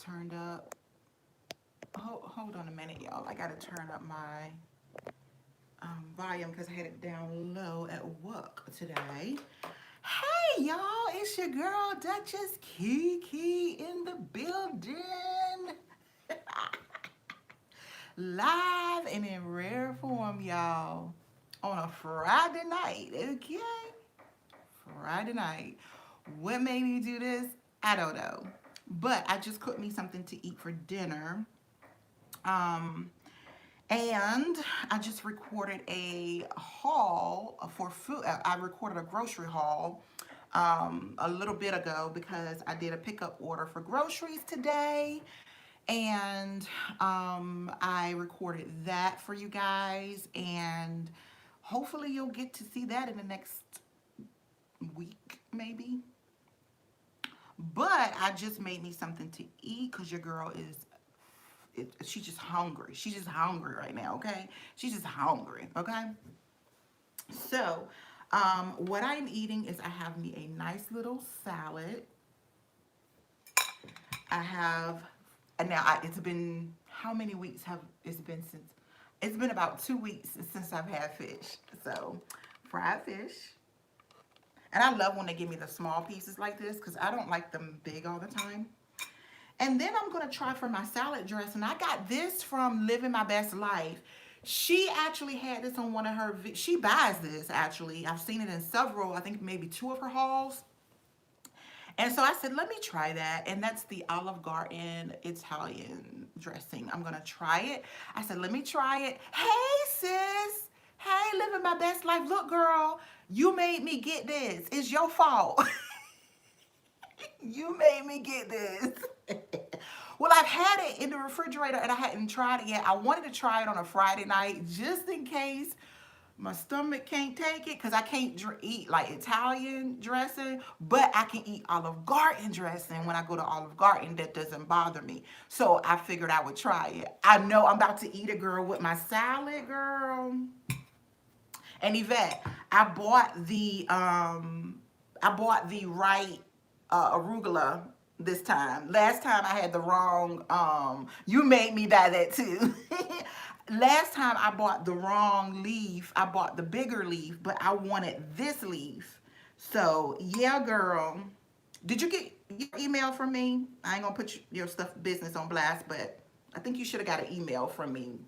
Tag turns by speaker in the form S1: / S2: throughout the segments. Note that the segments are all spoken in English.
S1: turned up. Hold on a minute, y'all. I gotta turn up my volume because I had it down low at work today. Hey, y'all, it's your girl Dutchess Kiki in the building. Live and in rare form, y'all, on a Friday night, okay? Friday night. What made me do this? I don't know. But I just cooked me something to eat for dinner. Um, and I just recorded a haul for food. I recorded a grocery haul a little bit ago because I did a pickup order for groceries today. And I recorded that for you guys. And hopefully you'll get to see that in the next week, maybe. But I just made me something to eat because your girl is she's just hungry. She's just hungry right now, okay? She's just hungry, okay? So, what I'm eating is I have me a nice little salad. I have, and now it's been, how many weeks have it's been since? It's been about 2 weeks since I've had fish. So, fried fish. And I love when they give me the small pieces like this because I don't like them big all the time. And then I'm going to try for my salad dressing. I got this from Living My Best Life. She actually had this on one of her, she buys this actually. I've seen it in several, I think maybe 2 of her hauls. And so I said, let me try that. And that's the Olive Garden Italian dressing. I'm going to try it. I said, let me try it. Hey, sis. Hey, Living My Best Life. Look, girl, you made me get this. It's your fault. You made me get this. Well, I've had it in the refrigerator and I hadn't tried it yet. I wanted to try it on a Friday night just in case my stomach can't take it because I can't eat like Italian dressing, but I can eat Olive Garden dressing when I go to Olive Garden. That doesn't bother me. So I figured I would try it. I know I'm about to eat it, girl, with my salad, girl. And Yvette, I bought the right arugula this time. Last time I had the wrong, you made me buy that too. Last time I bought the wrong leaf. I bought the bigger leaf, but I wanted this leaf. So, yeah, girl. Did you get your email from me? I ain't gonna put your stuff business on blast, but I think you should have got an email from me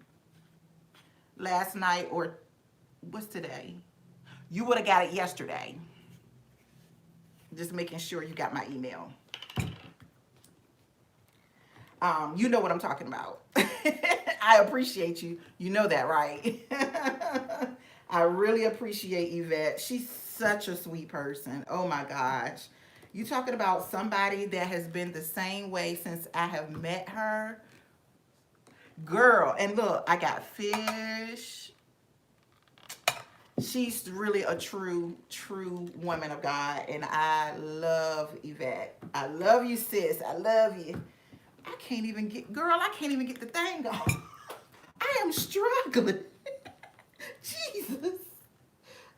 S1: last night, or what's today? You would have got it yesterday. Just making sure you got my email. You know what I'm talking about. I appreciate you. You know that, right? I really appreciate Yvette. She's such a sweet person. Oh my gosh. You talking about somebody that has been the same way since I have met her? Girl, and look, I got fish. She's really a true woman of God, and I love Yvette. I love you, sis. I love you. I can't even get, girl, I can't even get the thing on. I am struggling. Jesus.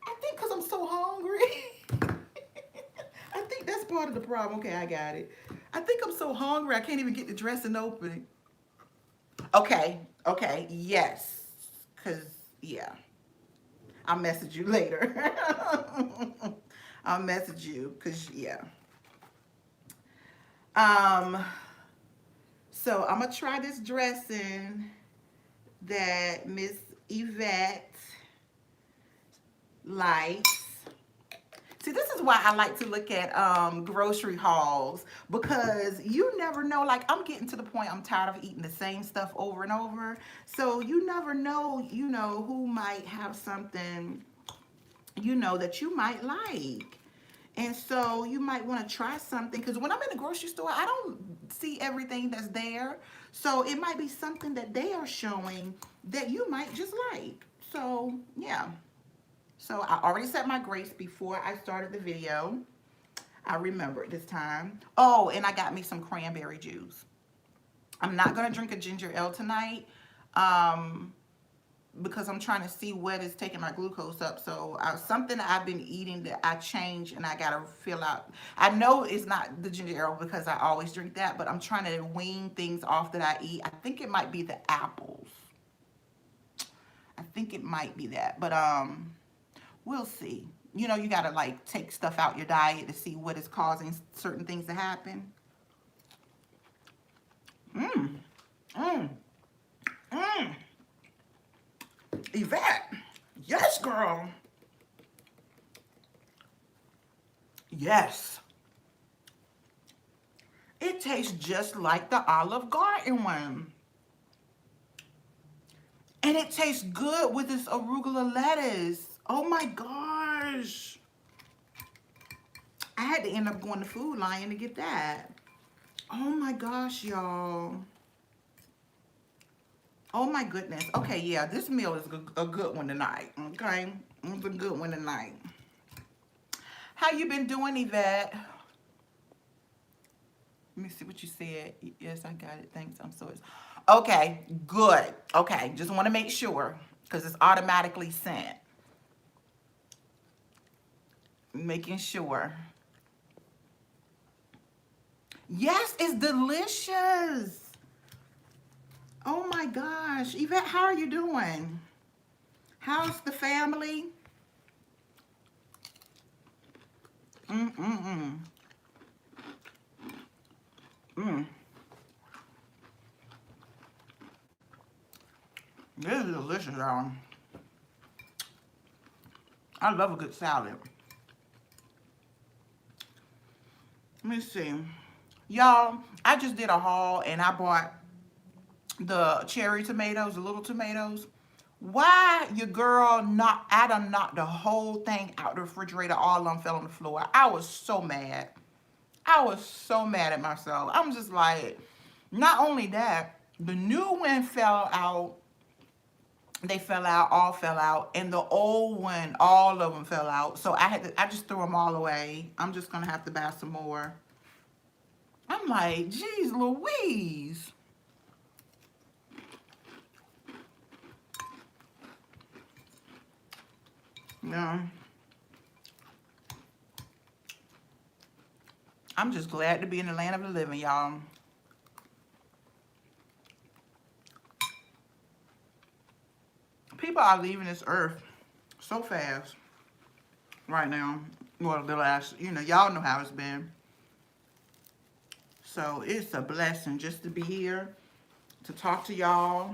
S1: I think because I'm so hungry. I think that's part of the problem. Okay, I got it. I think I'm so hungry, I can't even get the dressing open. Okay, yes. Because, yeah. I'll message you later. I'll message you because, yeah. So I'm going to try this dressing that Miss Yvette likes. See, this is why I like to look at grocery hauls, because you never know. Like, I'm getting to the point I'm tired of eating the same stuff over and over. So you never know, who might have something, that you might like. And so you might want to try something, because when I'm in the grocery store, I don't see everything that's there. So it might be something that they are showing that you might just like. So, yeah. So I already set my grace before I started the video. I remembered this time. Oh, and I got me some cranberry juice. I'm not going to drink a ginger ale tonight. because I'm trying to see what is taking my glucose up. So something I've been eating that I changed and I gotta fill out. I know it's not the ginger ale because I always drink that, but I'm trying to wean things off that I eat. I think it might be the apples. I think it might be that, but we'll see. You know, you gotta like take stuff out your diet to see what is causing certain things to happen. Mmm. Mmm. Mmm. Yvette. Yes, girl. Yes. It tastes just like the Olive Garden one. And it tastes good with this arugula lettuce. Oh my gosh. I had to end up going to Food Lion to get that. Oh my gosh, y'all. Oh my goodness. Okay, yeah, this meal is a good one tonight. Okay, it's a good one tonight. How you been doing, Yvette? Let me see what you said. Yes, I got it. Thanks. I'm so. Okay, good. Okay, just want to make sure because it's automatically sent. Making sure. Yes, it's delicious. Oh my gosh. Yvette, how are you doing? How's the family? Mm-mm-mm. Mm. This is delicious, y'all. I love a good salad. Let me see. Y'all, I just did a haul and I bought the cherry tomatoes, the little tomatoes. Why your girl I done knocked the whole thing out the refrigerator, all of them fell on the floor. I was so mad. I was so mad at myself. I'm just like, not only that, the new one fell out. They fell out, all fell out. And the old one, all of them fell out. So I just threw them all away. I'm just gonna have to buy some more. I'm like, geez, Louise. No. I'm just glad to be in the land of the living, y'all. People are leaving this earth so fast right now. Well, the last, y'all know how it's been. So it's a blessing just to be here, to talk to y'all.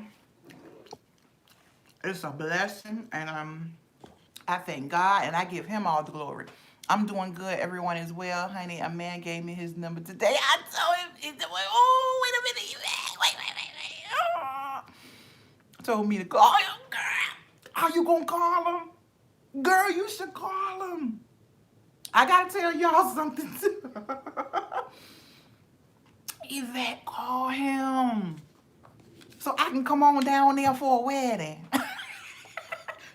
S1: It's a blessing, and I thank God, and I give him all the glory. I'm doing good. Everyone is well, honey. A man gave me his number today. I told him, oh, wait a minute. Wait. Oh. Told me to call him, girl. Are you going to call him? Girl, you should call him. I got to tell y'all something, too. Yvette, call him. So I can come on down there for a wedding.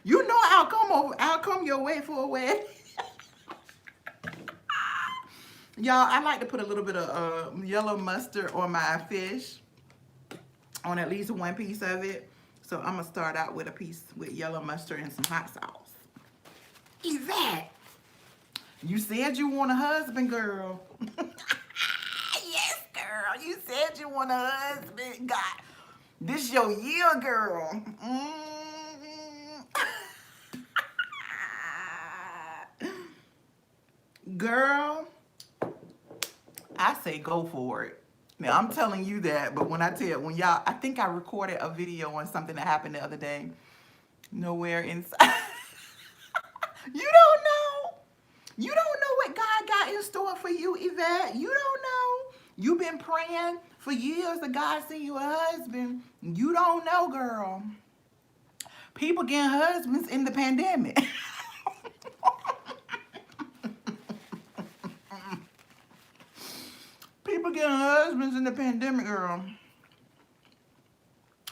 S1: You know I'll come your way for a wedding. Y'all, I like to put a little bit of yellow mustard on my fish, on at least one piece of it. So I'm going to start out with a piece with yellow mustard and some hot sauce. Yvette, you said you want a husband, girl. Yes, girl. You said you want a husband. God, this your year, girl. Girl, I say go for it. Now, I'm telling you that, but I think I recorded a video on something that happened the other day. Nowhere inside. You don't know. You don't know what God got in store for you, Yvette. You don't know. You've been praying for years that God send you a husband. You don't know, girl. People getting husbands in the pandemic. People getting husbands in the pandemic, girl.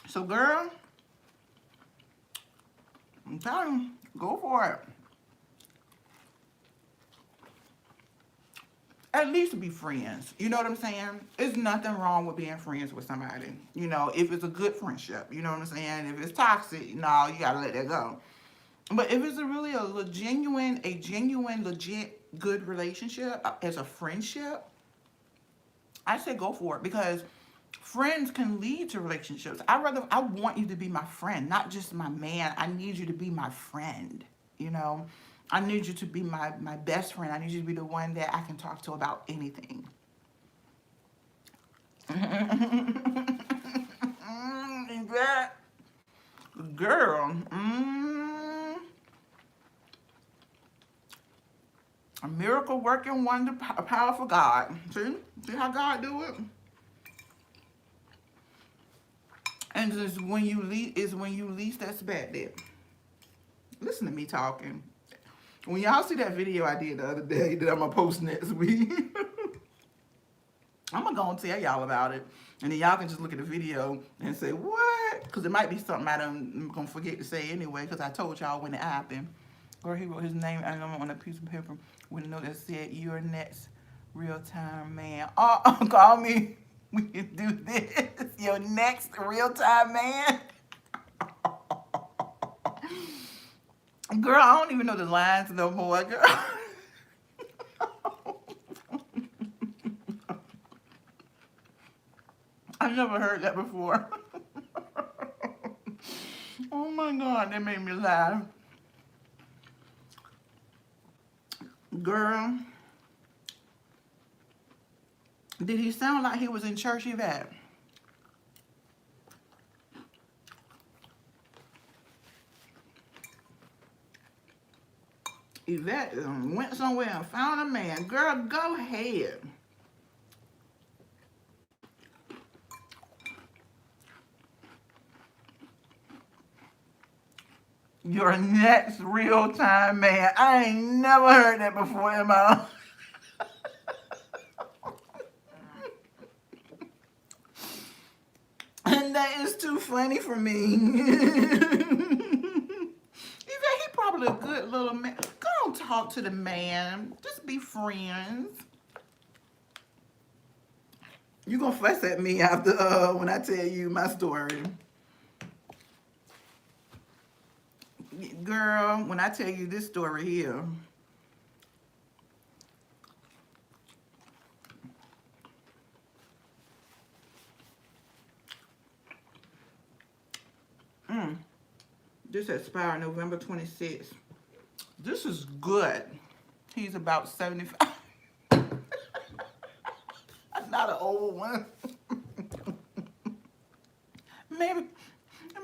S1: So, girl, I'm telling you, go for it. at least be friends. You know what I'm saying? There's nothing wrong with being friends with somebody. You know, if it's a good friendship. You know what I'm saying? If it's toxic, no, you gotta let that go. But if it's a genuine, legit, good relationship as a friendship, I say go for it because friends can lead to relationships. I want you to be my friend, not just my man. I need you to be my friend. You know, I need you to be my best friend. I need you to be the one that I can talk to about anything. That girl, a miracle working wonder, a powerful God. See how God do it. And just when you least expect it. Listen to me talking. When y'all see that video I did the other day that I'm gonna post next week, I'm gonna go and tell y'all about it, and then y'all can just look at the video and say what, because it might be something I'm gonna forget to say anyway, because I told y'all when it happened. Or he wrote his name on a piece of paper with a note that said, "You're next, real time man." Oh, call me. We can do this. Your next real time man. Girl, I don't even know the lines no more, girl. I never heard that before. Oh my God, that made me laugh. Girl, did he sound like he was in church, Yvette? Yvette went somewhere and found a man. Girl, go ahead. Your next real time man. I ain't never heard that before in my life. And that is too funny for me. He probably a good little man. Go on, talk to the man. Just be friends. You gonna fuss at me after when I tell you my story. Girl, when I tell you this story here. This expired November 26th. This is good. He's about 75. Not an old one. maybe,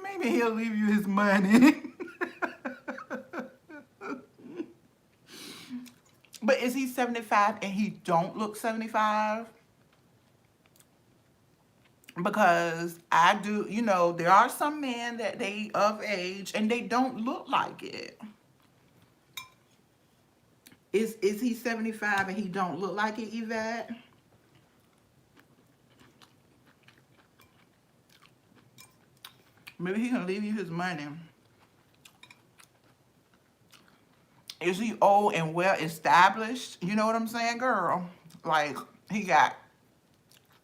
S1: maybe he'll leave you his money. But is he 75 and he don't look 75? Because I do, you know, there are some men that they of age and they don't look like it. Is he 75 and he don't look like it, Yvette? Maybe he can leave you his money. Is he old and well established? You know what I'm saying, girl? Like, he got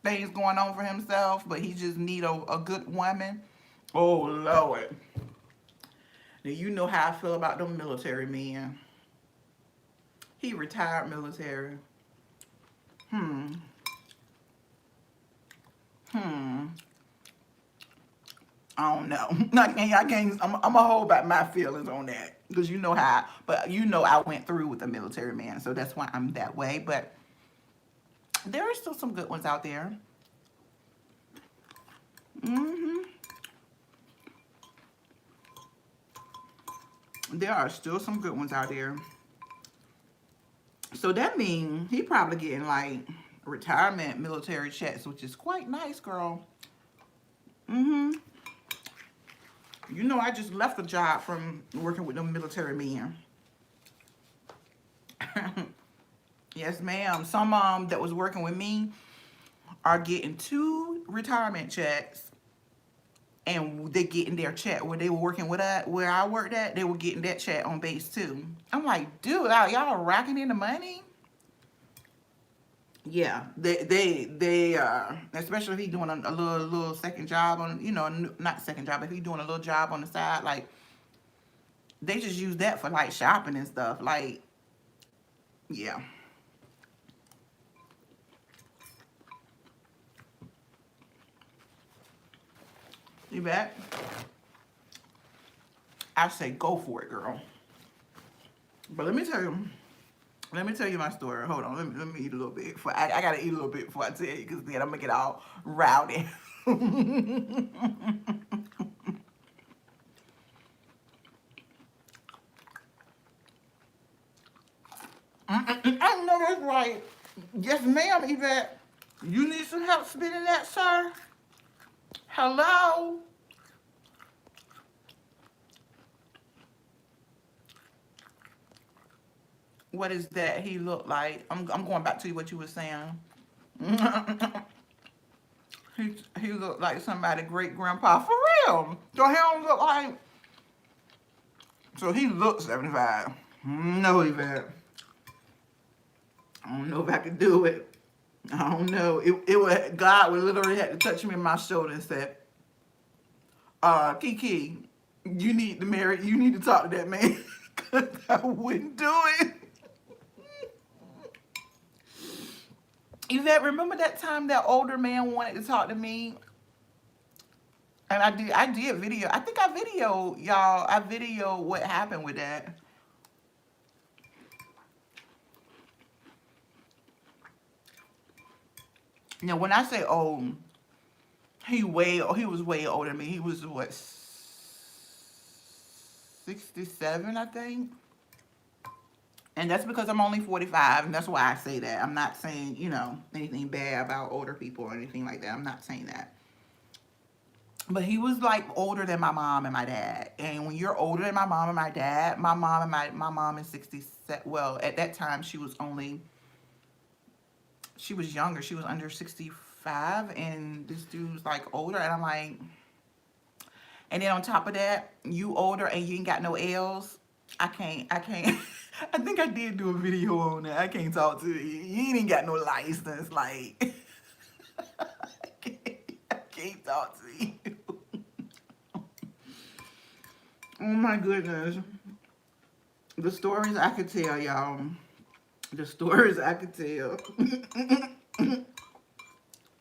S1: things going on for himself, but he just need a good woman. Oh, Lord. Now, you know how I feel about them military men. He retired military. I don't know. I can't. I'm gonna hold back my feelings on that because you know how. But you know I went through with a military man, so that's why I'm that way. But there are still some good ones out there. There are still some good ones out there. So that means he probably getting like retirement military checks, which is quite nice, girl. You know, I just left a job from working with them military men. Yes, ma'am. Some that was working with me are getting 2 retirement checks, and they getting their check where they were working with us, where I worked at. They were getting that check on base too. I'm like, dude, y'all racking in the money. Yeah, especially if he's doing a little second job on, not second job, if he's doing a little job on the side, like they just use that for like shopping and stuff. Like, yeah. You bet. I say go for it, girl. But let me tell you my story. Hold on, let me eat a little bit. I gotta eat a little bit before I tell you, because then I'm gonna get all rowdy. I know that's right. Yes, ma'am, Yvette. You need some help spinning that, sir? Hello? What is that he looked like? I'm going back to what you were saying. he looked like somebody great grandpa for real. So he don't look like. So he looks 75. No, Yvette. I don't know if I could do it. I don't know. It would, God would literally have to touch me in my shoulder and say, Kiki, you need to talk to that man. Cause I wouldn't do it. Yvette, remember that time that older man wanted to talk to me? And I did video. I think I video y'all. I video what happened with that. Now, when I say old, he was way older than me. He was what, 67, I think. And that's because I'm only 45, and that's why I say that. I'm not saying, anything bad about older people or anything like that. I'm not saying that. But he was like older than my mom and my dad. And when you're older than my mom and my dad, my mom is 67. Well, at that time she was younger. She was under 65, and this dude was like older, and I'm like, and then on top of that, you older and you ain't got no L's. I can't. I think I did do a video on that. I can't talk to you. You ain't even got no license. Like, I can't talk to you. Oh my goodness. The stories I could tell, y'all. The stories I could tell.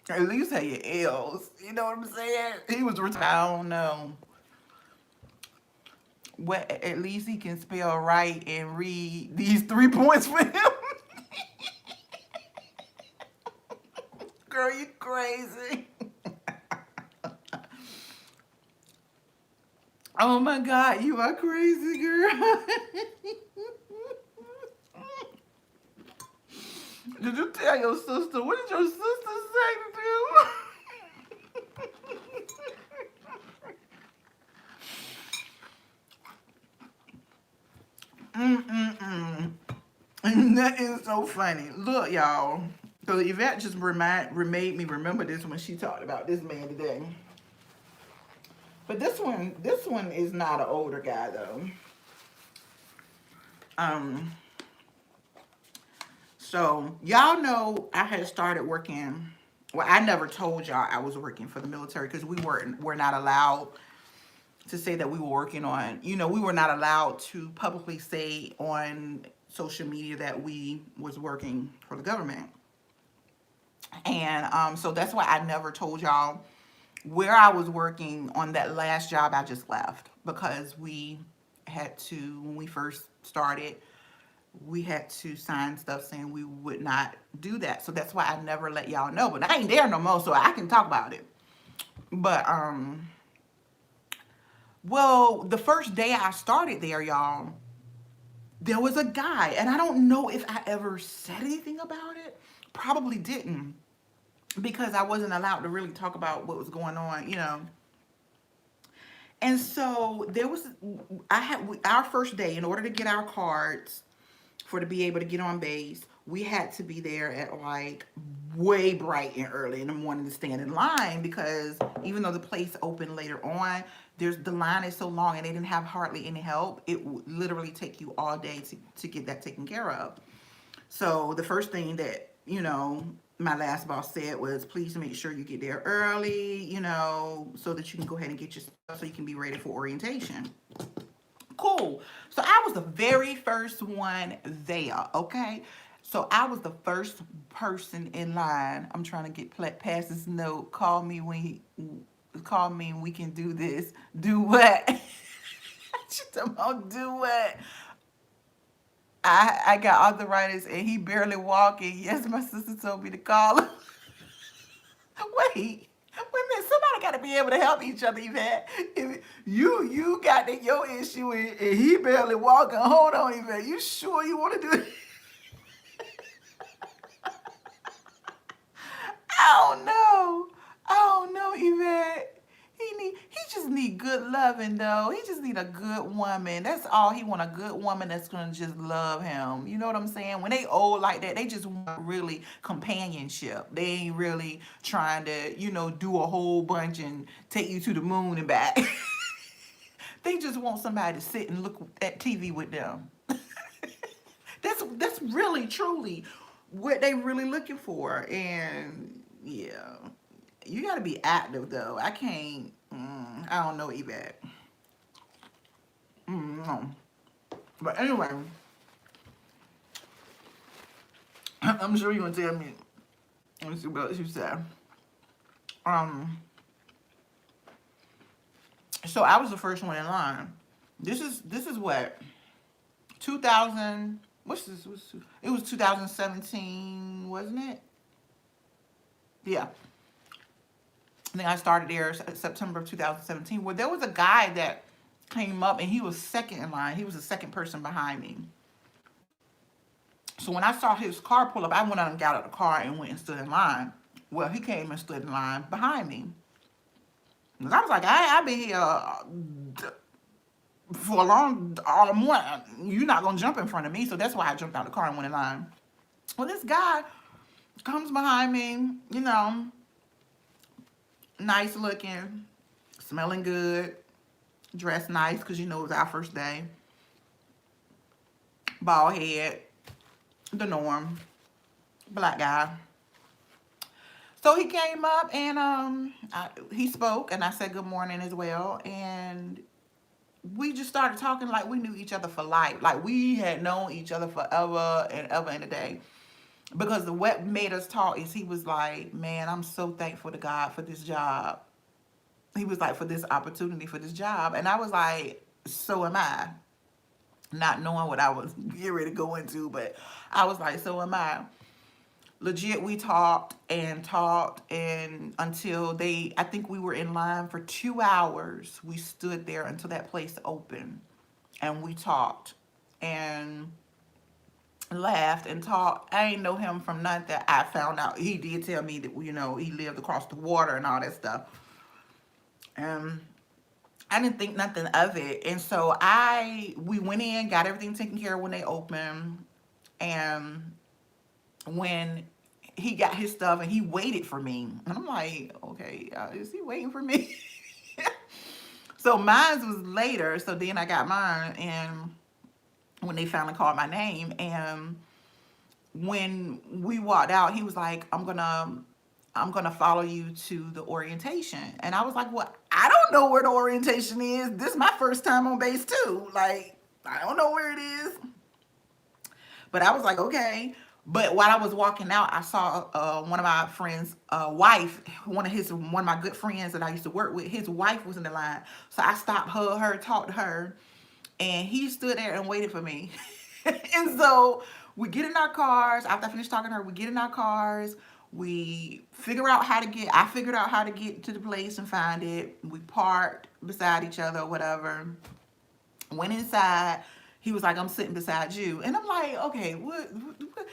S1: At least have your L's. You know what I'm saying? He was retired. I don't know. What, at least he can spell right and read these 3 points for him. Girl, you crazy. Oh my God, you are crazy, girl. Did you tell your sister? What did your sister say to do? Mm-mm-mm. That is so funny. Look, y'all. So Yvette just made me remember this when she talked about this man today. But this one is not an older guy though. Um, so y'all know I had started working. Well, I never told y'all I was working for the military because we're not allowed to say that we were working on, we were not allowed to publicly say on social media that we was working for the government. And so that's why I never told y'all where I was working on that last job I just left, because we had to, when we first started, we had to sign stuff saying we would not do that. So that's why I never let y'all know. But I ain't there no more, so I can talk about it. But well, the first day I started there, y'all, there was a guy, and I don't know if I ever said anything about it. Probably didn't, because I wasn't allowed to really talk about what was going on. And so I had our first day, in order to get our cards to be able to get on base, we had to be there at like way bright and early in the morning to stand in line, because even though the place opened later on, the line is so long and they didn't have hardly any help. It would literally take you all day to get that taken care of. So the first thing that you know, my last boss said was, please make sure you get there early, so that you can go ahead and get your stuff so you can be ready for orientation. Cool. So I was the very first one there, okay? So I was the first person in line. I'm trying to get past this note. Call me and we can do this. Do what? She talking about do what? I got arthritis and he barely walking. Yes, my sister told me to call him. Wait, wait a minute. Somebody got to be able to help each other, Yvette. If you got your issue and he barely walking. Hold on, Yvette. You sure you want to do it? I don't know. I don't know, Yvette. He just need good loving though. He just need a good woman. That's all he want, a good woman that's gonna just love him. You know what I'm saying? When they old like that, they just want really companionship. They ain't really trying to, do a whole bunch and take you to the moon and back. They just want somebody to sit and look at TV with them. That's really truly what they really looking for. And yeah, you got to be active though. I can't. I don't know, Yvette. No. But anyway, I'm sure you're gonna tell me. Let me see what you said. Um. So I was the first one in line. This is what 2000. What's this? It was 2017, wasn't it? Yeah. I think I started there September of 2017. Well, there was a guy that came up and he was second in line. He was the second person behind me. So when I saw his car pull up, I went out and got out of the car and went and stood in line. Well, he came and stood in line behind me. And I was like, I've been here for a long, all morning. You're not going to jump in front of me. So that's why I jumped out of the car and went in line. Well, this guy comes behind me, nice looking, smelling good, dressed nice because it was our first day. Bald head, the norm, black guy. So he came up and he spoke and I said good morning as well. And we just started talking like we knew each other for life. Like we had known each other forever and ever in a day. Because what made us talk is he was like, man, I'm so thankful to God for this job. He was like, for this opportunity, for this job. And I was like, so am I. Not knowing what I was getting ready to go into, but I was like, so am I. Legit, we talked and until I think we were in line for 2 hours. We stood there until that place opened and we talked and laughed and talked. I ain't know him from nothing. I found out he did tell me that, he lived across the water and all that stuff. I didn't think nothing of it. And so we went in, got everything taken care of when they opened. And when he got his stuff and he waited for me. And I'm like, okay, is he waiting for me? So mine was later. So then I got mine. And when they finally called my name, and when we walked out, he was like, I'm gonna follow you to the orientation. And I was like, well, I don't know where the orientation is. This is my first time on base too. Like, I don't know where it is. But I was like, okay. But while I was walking out, I saw one of my friends' wife, one of my good friends that I used to work with. His wife was in the line, so I stopped her, talked to her, and he stood there and waited for me. And so we get in our cars. After I finished talking to her, we get in our cars. I figured out how to get to the place and find it. We parked beside each other or whatever. Went inside. He was like, I'm sitting beside you. And I'm like, okay, what?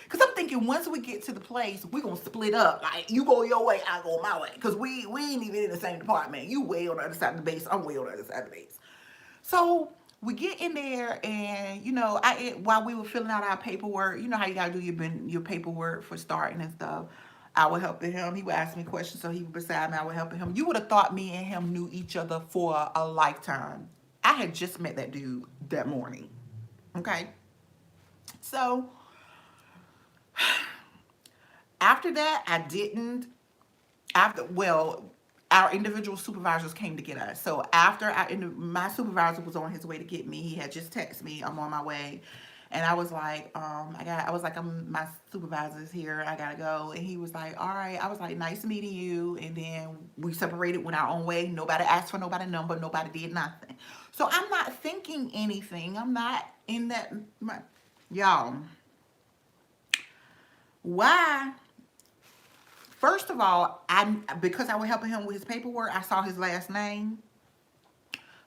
S1: Because I'm thinking once we get to the place, we're going to split up. Like, you go your way, I go my way. Because we ain't even in the same department. You way on the other side of the base. I'm way on the other side of the base. So we get in there and, while we were filling out our paperwork, you know how you got to do your paperwork for starting and stuff. I would help him. He would ask me questions, so he was beside me. I would help him. You would have thought me and him knew each other for a lifetime. I had just met that dude that morning. Okay. So After that, I didn't. After, well, our individual supervisors came to get us. So after my supervisor was on his way to get me, he had just texted me, I'm on my way. And I was like, my supervisor's here. I gotta go. And he was like, all right. I was like, nice meeting you. And then we separated, went our own way. Nobody asked for nobody's number. Nobody did nothing. So I'm not thinking anything. I'm not in that. Y'all, why? First of all, because I was helping him with his paperwork, I saw his last name.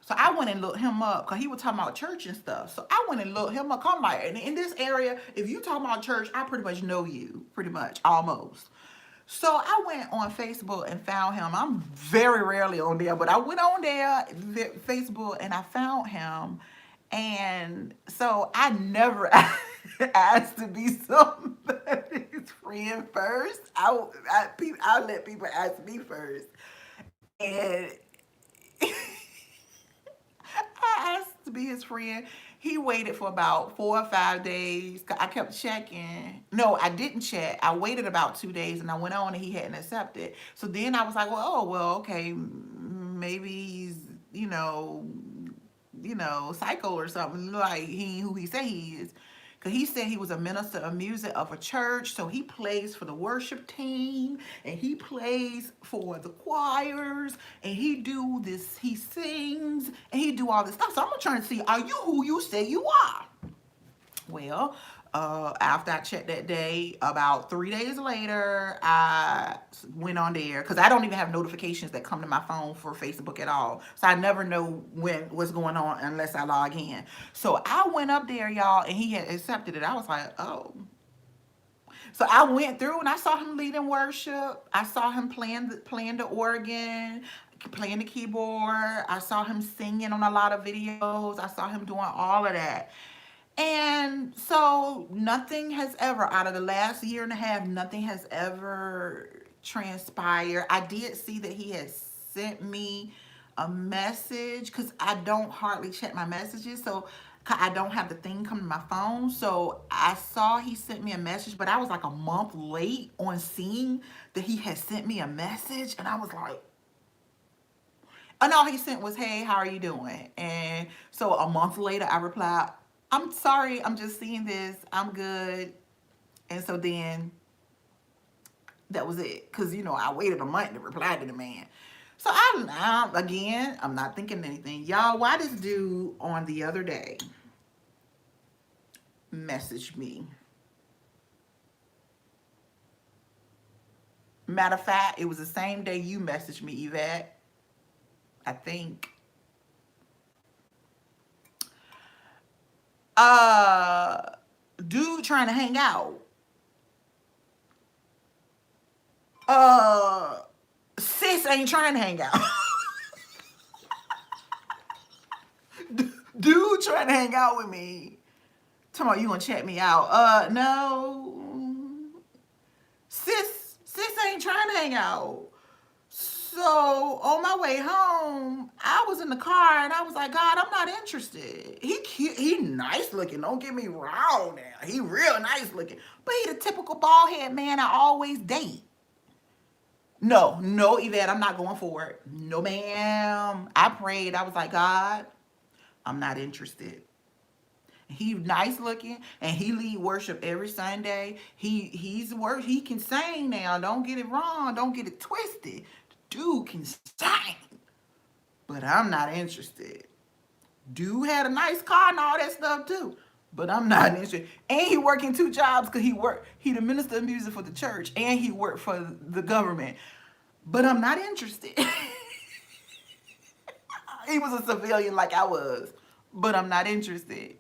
S1: So I went and looked him up because he was talking about church and stuff. So I went and looked him up. I'm like, in this area, if you talking about church, I pretty much know you, pretty much, almost. So I went on Facebook and found him. I'm very rarely on there, but I went on there, Facebook, and I found him. And so I never asked to be somebody's friend first. I let people ask me first. And I asked to be his friend. He waited for about 4 or 5 days. I kept checking. No, I didn't check. I waited about 2 days and I went on and he hadn't accepted. So then I was like, well, oh, well, okay, maybe he's, psycho or something. Like he ain't who he say he is. Cause he said he was a minister of music of a church, so he plays for the worship team, and he plays for the choirs, and he sings, and he do all this stuff. So I'm trying to see, are you who you say you are? Well, after I checked that day, about 3 days later, I went on there because I don't even have notifications that come to my phone for Facebook at all. So I never know what's going on unless I log in. So I went up there, y'all, and he had accepted it. I was like, oh. So I went through and I saw him leading worship. I saw him playing the organ, playing the keyboard. I saw him singing on a lot of videos. I saw him doing all of that. And so nothing has ever, out of the last year and a half, nothing has ever transpired. I did see that he had sent me a message because I don't hardly check my messages. So I don't have the thing come to my phone. So I saw he sent me a message, but I was like a month late on seeing that he had sent me a message. And I was like, and all he sent was, hey, how are you doing? And so a month later, I replied, I'm sorry, I'm just seeing this. I'm good. And so then that was it. Because, I waited a month to reply to the man. So I'm not thinking anything. Y'all, why this dude on the other day messaged me? Matter of fact, it was the same day you messaged me, Yvette. I think. Dude trying to hang out. Sis ain't trying to hang out. Dude trying to hang out with me. Talking about you gonna check me out. No. Sis ain't trying to hang out. So on my way home, I was in the car and I was like, God, I'm not interested. He cute, he nice looking. Don't get me wrong now. He real nice looking. But he the typical bald head man I always date. No, Yvette, I'm not going for it. No, ma'am. I prayed. I was like, God, I'm not interested. He nice looking and he lead worship every Sunday. He can sing now. Don't get it wrong. Don't get it twisted. Dude can sing. But I'm not interested. Dude had a nice car and all that stuff too. But I'm not interested. And he working 2 jobs because he the minister of music for the church and he worked for the government. But I'm not interested. He was a civilian like I was. But I'm not interested.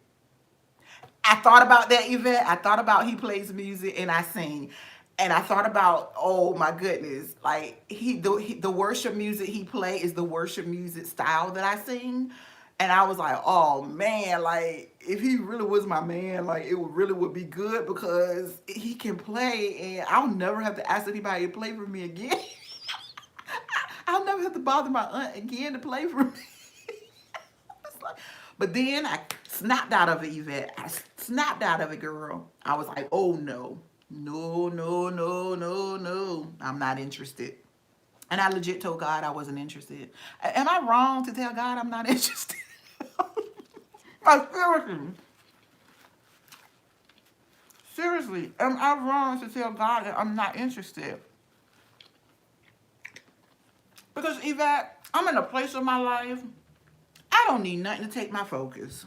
S1: I thought about that event. I thought about he plays music and I sing. And I thought about, oh my goodness, like the worship music he play is the worship music style that I sing. And I was like, oh man, like if he really was my man, like it would be good because he can play and I'll never have to ask anybody to play for me again. I'll never have to bother my aunt again to play for me. But then I snapped out of it, Yvette. I snapped out of it, girl. I was like, oh no. No, no, no, no, no. I'm not interested. And I legit told God I wasn't interested. Am I wrong to tell God I'm not interested? Like, seriously. Seriously, am I wrong to tell God that I'm not interested? Because Yvette, I'm in a place of my life, I don't need nothing to take my focus.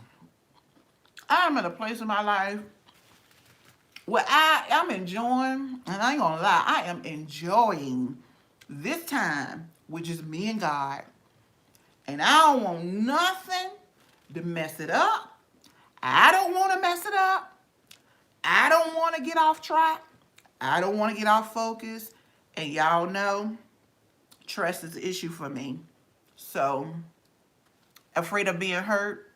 S1: I'm in a place of my life where I'm enjoying, and I ain't gonna lie, I am enjoying this time with just me and God. And I don't want nothing to mess it up. I don't want to mess it up. I don't want to get off track. I don't want to get off focus. And y'all know, trust is an issue for me. So, afraid of being hurt.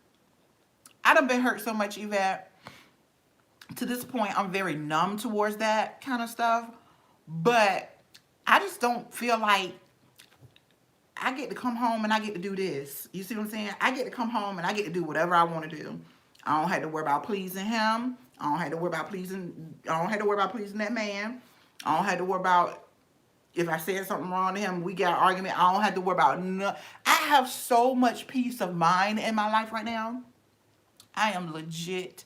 S1: I done been hurt so much, Yvette. To this point, I'm very numb towards that kind of stuff. But I just don't feel like I get to come home and I get to do this. You see what I'm saying? I get to come home and I get to do whatever I want to do. I don't have to worry about pleasing him. I don't have to worry about pleasing. I don't have to worry about pleasing that man. I don't have to worry about if I said something wrong to him. We got an argument. I don't have to worry about. No, I have so much peace of mind in my life right now. I am legit.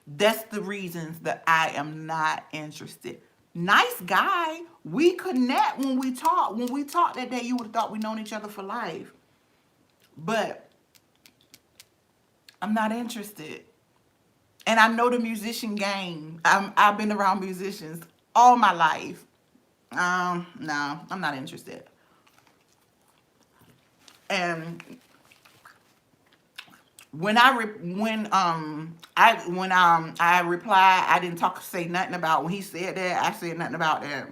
S1: That's the reasons that I am not interested. Nice guy. We connect when we talk. When we talk that day, you would have thought we known each other for life. But I'm not interested. And I know the musician game. I've been around musicians all my life. No, I'm not interested. And when I replied, I didn't say nothing about when he said that. I said nothing about that.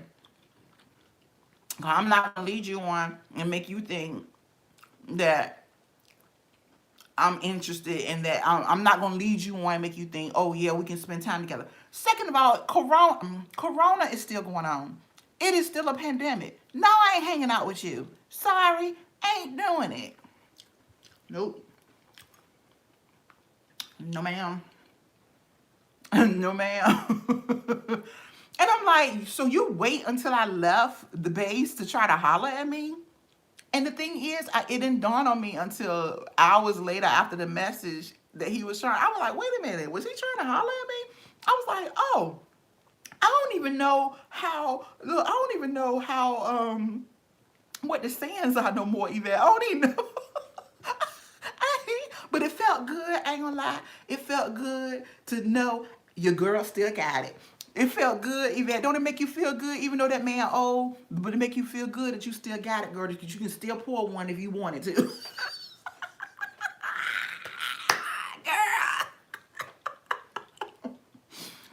S1: I'm not gonna lead you on and make you think that I'm interested in that. I'm not gonna lead you on and make you think, oh yeah, we can spend time together. Second of all, Corona is still going on. It is still a pandemic. No, I ain't hanging out with you. Sorry, ain't doing it. Nope. No, ma'am. No, ma'am. And I'm like, so you wait until I left the base to try to holler at me? And the thing is, it didn't dawn on me until hours later after the message that he was trying. I was like, wait a minute, was he trying to holler at me? I was like, oh, I don't even know how, look, I don't even know how, what the sayings are no more, Yvette. I don't even know. But it felt good, I ain't gonna lie. It felt good to know your girl still got it. It felt good, Yvette. Don't it make you feel good, even though that man old, but it make you feel good that you still got it, girl, that you can still pour one if you wanted to. Girl.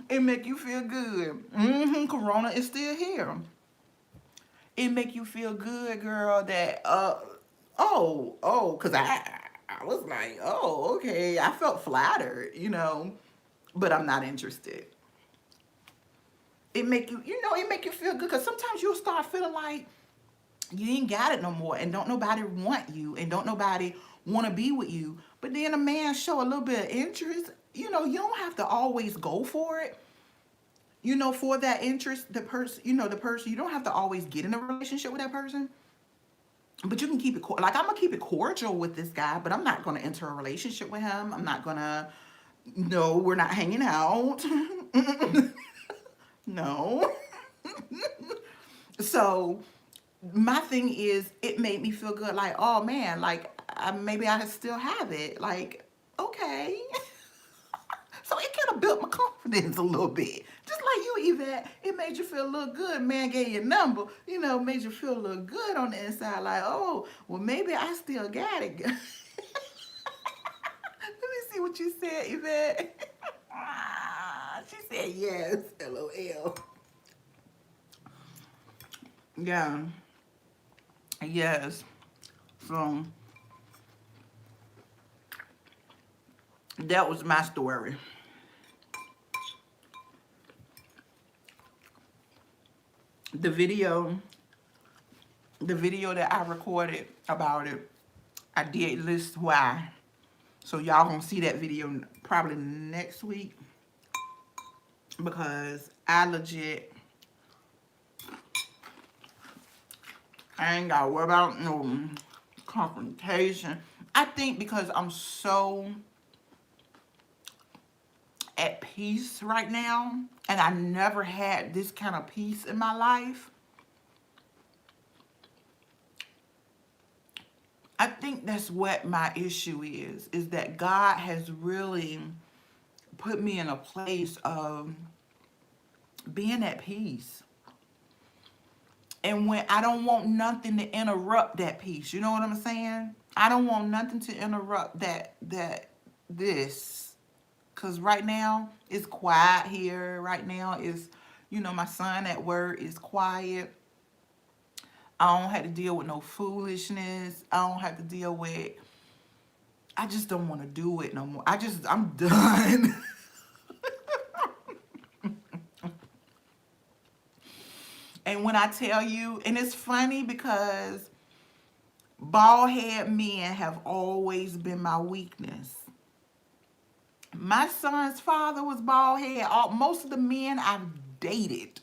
S1: It make you feel good. Corona is still here. It make you feel good, girl, that, because I was like, oh, okay. I felt flattered, but I'm not interested. It make it make you feel good because sometimes you'll start feeling like you ain't got it no more and don't nobody want you and don't nobody want to be with you. But then a man show a little bit of interest. You don't have to always go for it. For that interest, the person, you don't have to always get in a relationship with that person. But you can keep it, like, I'm going to keep it cordial with this guy, but I'm not going to enter a relationship with him. I'm not going to, no, we're not hanging out. No. So my thing is, it made me feel good. Like, oh man, like maybe I still have it. Like, okay. So it kind of built my confidence a little bit. Just like you, Yvette, it made you feel a little good. Man gave you a number, made you feel a little good on the inside. Like, oh, well, maybe I still got it. Let me see what you said, Yvette. She said yes, LOL. Yeah. Yes. So that was my story. The video that I recorded about it, I did list why. So y'all gonna see that video probably next week because I legit, I ain't got to worry about no confrontation. I think because I'm so at peace right now, and I never had this kind of peace in my life. I think that's what my issue is that God has really put me in a place of being at peace. And when I don't want nothing to interrupt that peace, you know what I'm saying? I don't want nothing to interrupt this. Cause right now it's quiet here. Right now is, my son at work is quiet. I don't have to deal with no foolishness. I don't have to deal with, I just don't want to do it no more. I'm done. And when I tell you, and it's funny because bald head men have always been my weakness. My son's father was bald head. Most of the men I've dated,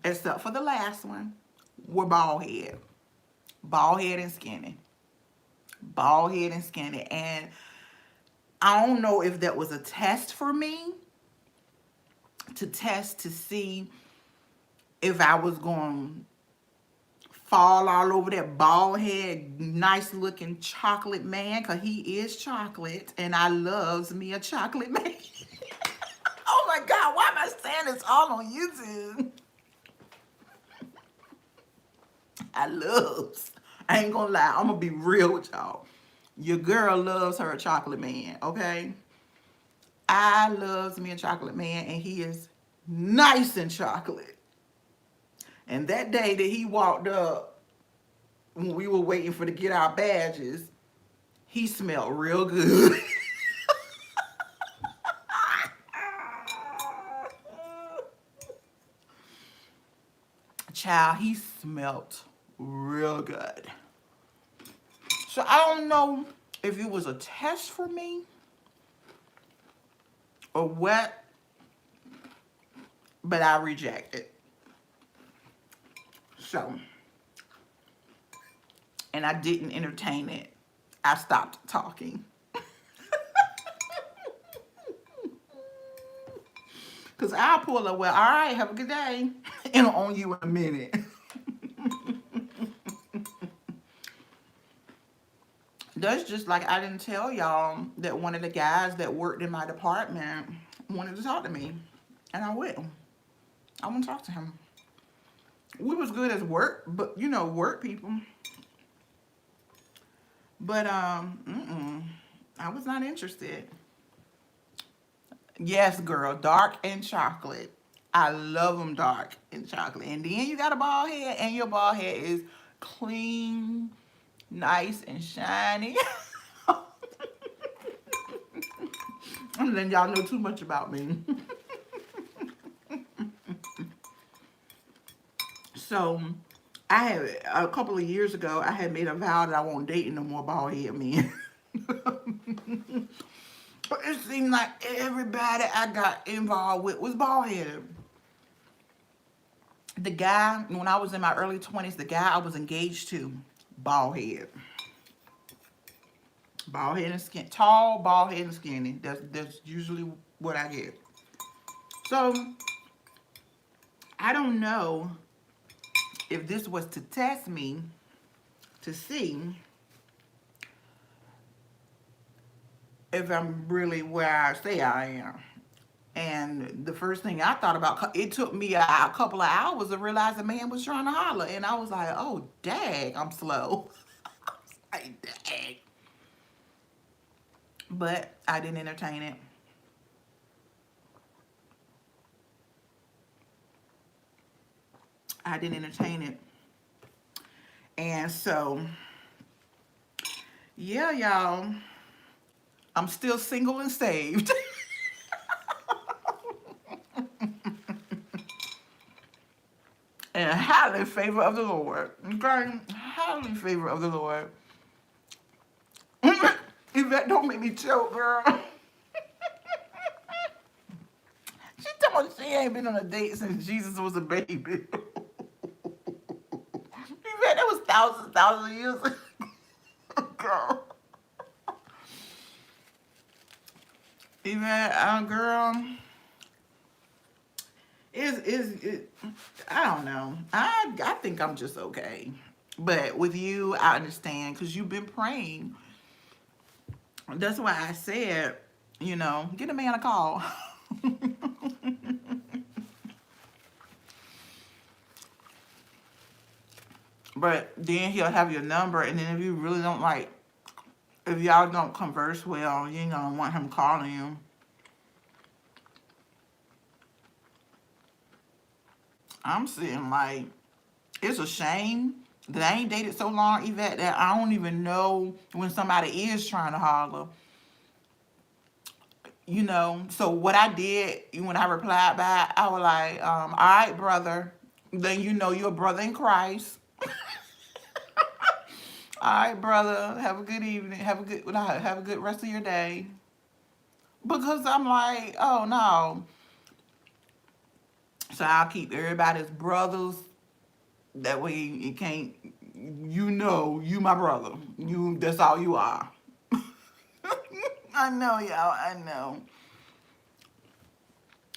S1: except for the last one, were bald head. Bald head and skinny. Bald head and skinny. And I don't know if that was a test for me, to test to see if I was going to fall all over that bald head, nice looking chocolate man, because he is chocolate, and I loves me a chocolate man. Oh my God, why am I saying this all on YouTube? I ain't gonna lie, I'm gonna be real with y'all. Your girl loves her a chocolate man, okay? I loves me a chocolate man, and he is nice and chocolate. And that day that he walked up, when we were waiting to get our badges, he smelled real good. Child, he smelled real good. So I don't know if it was a test for me or what, but I rejected. So, and I didn't entertain it. I stopped talking. Because I'll pull up, well, all right, have a good day. And on you in a minute. That's just like I didn't tell y'all that one of the guys that worked in my department wanted to talk to me. And I went. I want to talk to him. We was good as work, but work people. But I was not interested. Yes, girl, dark and chocolate. I love them dark and chocolate. And then you got a bald head, and your bald head is clean, nice, and shiny. I'm letting y'all know too much about me. So, I had, a couple of years ago, I had made a vow that I won't date no more bald head men. But it seemed like everybody I got involved with was bald headed. The guy, when I was in my early 20s, the guy I was engaged to, bald head. Bald head and skin, tall, bald head and skinny. That's usually what I get. So, I don't know if this was to test me to see if I'm really where I say I am. And the first thing I thought about, it took me a couple of hours to realize the man was trying to holler. And I was like, oh, dang, I'm slow. I was like, dang. But I didn't entertain it. I didn't entertain it. And so, yeah, y'all, I'm still single and saved. And highly in favor of the Lord. Okay? Highly in favor of the Lord. Yvette, don't make me choke, girl. She told me she ain't been on a date since Jesus was a baby. Man, that was thousands of years ago. Even girl, it I don't know. I think I'm just okay. But with you, I understand because you've been praying. That's why I said, get a man a call. But then he'll have your number, and then if you really don't like, if y'all don't converse well, you ain't gonna want him calling you. I'm sitting like, it's a shame that I ain't dated so long, Yvette, that I don't even know when somebody is trying to holler. So what I did when I replied back, I was like, all right, brother. Then you're a brother in Christ. All right, brother. Have a good evening. Have a good rest of your day. Because I'm like, oh no. So I'll keep everybody's brothers. That way it can't. You my brother. That's all you are. I know, y'all. I know.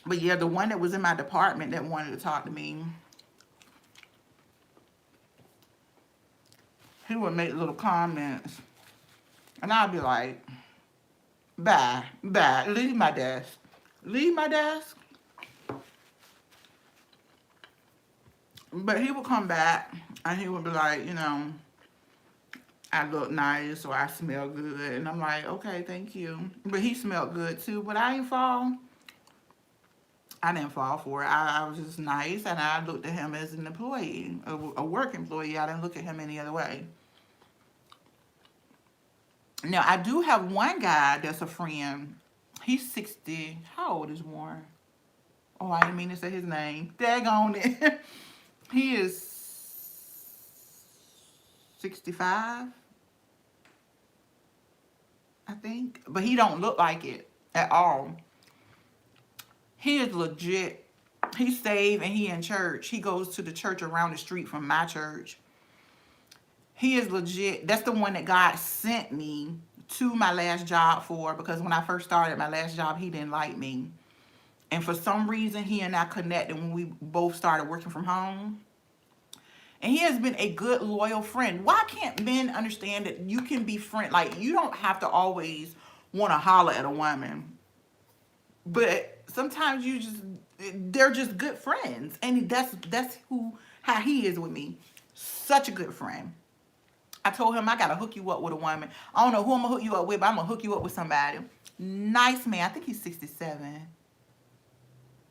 S1: But yeah, the one that was in my department that wanted to talk to me, he would make little comments, and I'd be like, bye, bye, leave my desk. Leave my desk. But he would come back, and he would be like, I look nice or I smell good. And I'm like, okay, thank you. But he smelled good too. But I didn't fall for it. I was just nice, and I looked at him as an employee, a work employee. I didn't look at him any other way. Now, I do have one guy that's a friend. He's 60. How old is Warren? Oh, I didn't mean to say his name. Daggone it. He is 65, I think. But he don't look like it at all. He is legit. He's saved and he in church. He goes to the church around the street from my church. He is legit. That's the one that God sent me to my last job for, because when I first started my last job, he didn't like me. And for some reason, he and I connected when we both started working from home. And he has been a good, loyal friend. Why can't men understand that you can be friend? Like, you don't have to always want to holler at a woman. But sometimes they're just good friends. And that's how he is with me. Such a good friend. I told him I gotta hook you up with a woman. I don't know who I'm gonna hook you up with, but I'm gonna hook you up with somebody. Nice man. I think he's 67.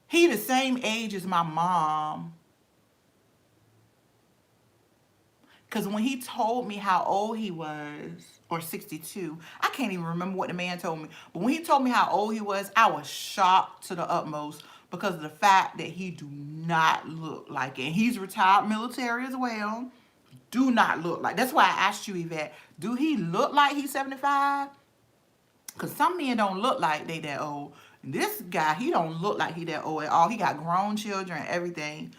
S1: He the same age as my mom. Because when he told me how old he was, or 62, I can't even remember what the man told me. But when he told me how old he was, I was shocked to the utmost because of the fact that he do not look like it. And he's retired military as well. Do not look like. That's why I asked you, Yvette, do he look like he's 75? Because some men don't look like they that old. This guy, he don't look like he that old at all. He got grown children and everything.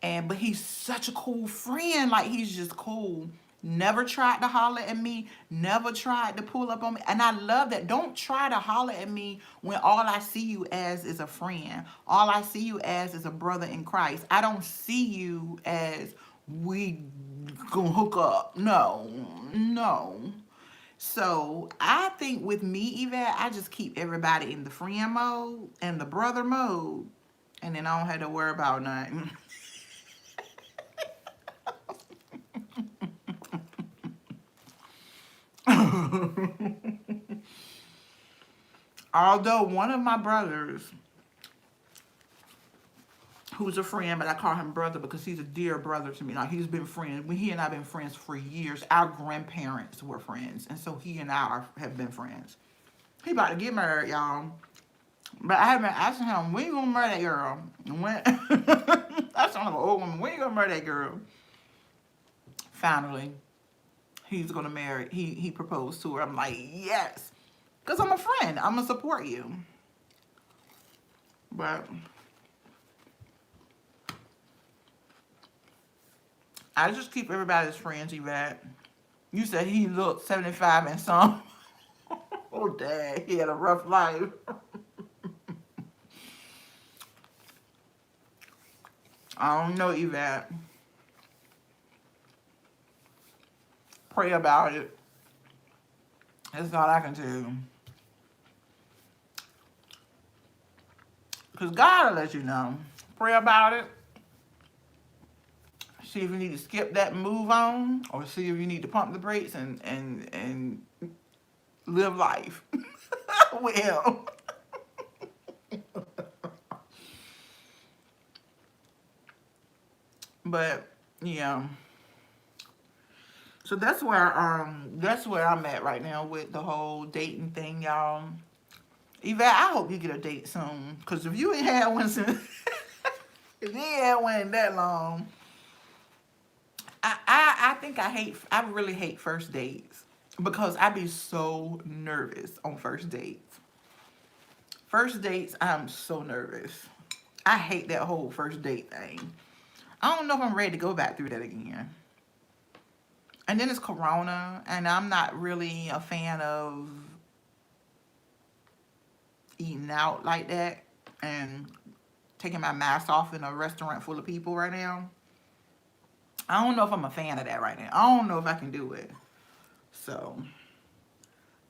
S1: But he's such a cool friend. Like, he's just cool. Never tried to holler at me. Never tried to pull up on me. And I love that. Don't try to holler at me when all I see you as is a friend. All I see you as is a brother in Christ. I don't see you as we gonna hook up. No, no. So I think with me, Yvette, I just keep everybody in the friend mode and the brother mode. And then I don't have to worry about nothing. Although one of my brothers, who's a friend, but I call him brother because he's a dear brother to me. Like, he's been friends. He and I have been friends for years. Our grandparents were friends. And so he and I have been friends. He about to get married, y'all. But I have been asking him, when you gonna marry that girl? When I told him, an old woman, when you gonna marry that girl? Finally, he's gonna marry. He proposed to her. I'm like, yes. Because I'm a friend. I'm gonna support you. But I just keep everybody as friends, Yvette. You said he looked 75 and some. Oh, dang. He had a rough life. I don't know, Yvette. Pray about it. That's all I can tell you. Because God will let you know. Pray about it. See if you need to skip that and move on. Or see if you need to pump the brakes and live life with him. But, yeah. So that's where I'm at right now with the whole dating thing, y'all. Yvette, I hope you get a date soon. Cause if you ain't had one since if you ain't had one in that long, I think I really hate first dates. Because I be so nervous on first dates. First dates, I'm so nervous. I hate that whole first date thing. I don't know if I'm ready to go back through that again. And then it's Corona, and I'm not really a fan of eating out like that and taking my mask off in a restaurant full of people right now. I don't know if I'm a fan of that right now. I don't know if I can do it. So,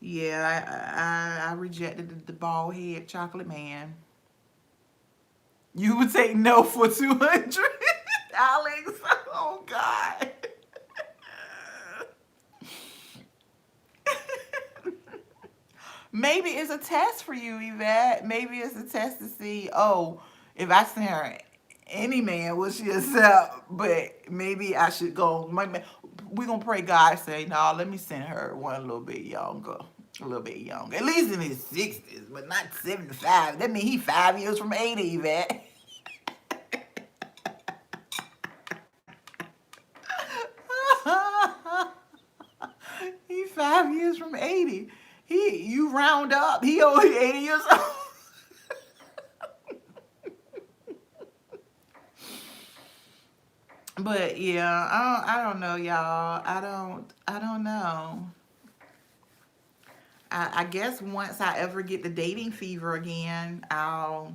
S1: yeah, I rejected the bald head chocolate man. You would take no for 200, Alex. Oh, God. Maybe it's a test for you, Yvette. Maybe it's a test to see, oh, if I send her any man, will she accept? But maybe I should go. We're going to pray God say, no, let me send her one a little bit younger. A little bit younger. At least in his 60s, but not 75. That means he 5 years from 80, Yvette. He 5 years from 80. You round up, he only 80 years old. But yeah, I don't know, y'all. I don't know. I guess once I ever get the dating fever again, I'll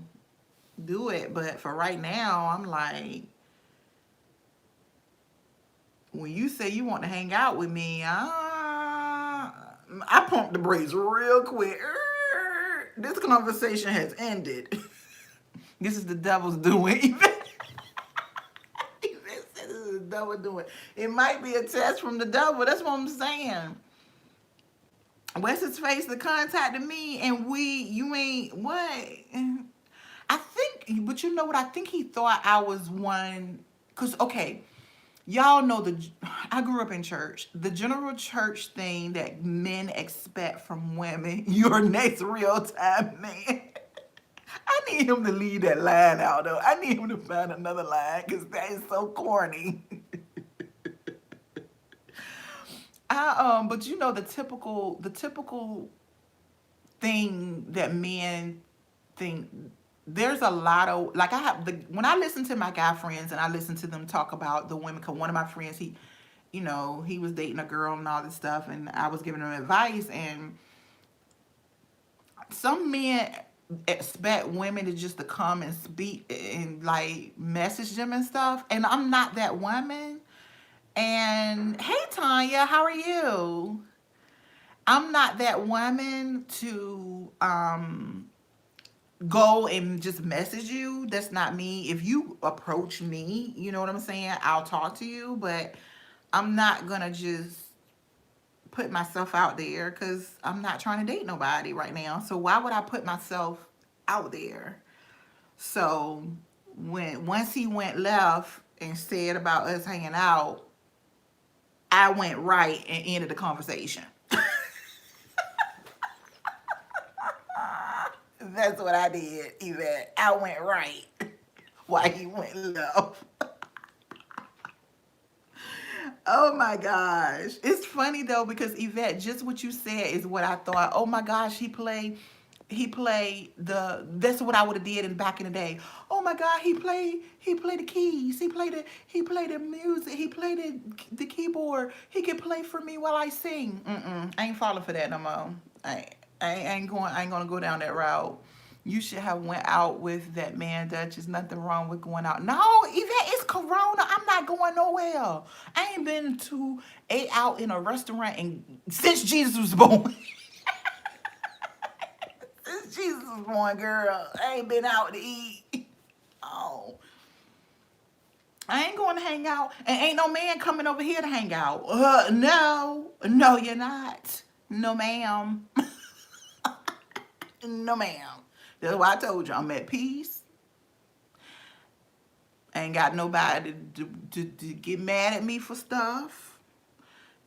S1: do it. But for right now, I'm like, when you say you want to hang out with me, I pump the brakes real quick. This conversation has ended. This is the devil's doing. This is the devil doing. It might be a test from the devil. That's what I'm saying. What's his face that contacted me and you ain't what? I think, but you know what? I think he thought I was one. Cause okay, y'all know I grew up in church. The general church thing that men expect from women, your next real time man. I need him to leave that line out though. I need him to find another line because that is so corny. But you know the typical thing that men think. There's a lot of like when I listen to my guy friends and I listen to them talk about the women. Cause one of my friends he was dating a girl and all this stuff, and I was giving him advice, and some men expect women to come and speak and like message them and stuff, and I'm not that woman. And hey, Tanya, how are you? I'm not that woman to go and just message you. That's not me. If you approach me, you know what I'm saying, I'll talk to you, but I'm not gonna just put myself out there because I'm not trying to date nobody right now. So why would I put myself out there? So once he went left and said about us hanging out, I went right and ended the conversation. That's what I did, Yvette. I went right while he went left. Oh my gosh. It's funny though because Yvette, just what you said is what I thought. Oh my gosh, he played the, that's what I would have did in back in the day. Oh my God, he played the keys, he played the music, he played the keyboard. He could play for me while I sing. I ain't falling for that no more. I ain't gonna go down that route. You should have went out with that man, Dutchess. Nothing wrong with going out. No, Yvette, it's Corona. I'm not going nowhere. I ain't been to ate out in a restaurant since Jesus was born. Since Jesus was born, girl. I ain't been out to eat. Oh. I ain't going to hang out. And ain't no man coming over here to hang out. No. No, you're not. No, ma'am. No, ma'am. That's why I told you I'm at peace. I ain't got nobody to get mad at me for stuff.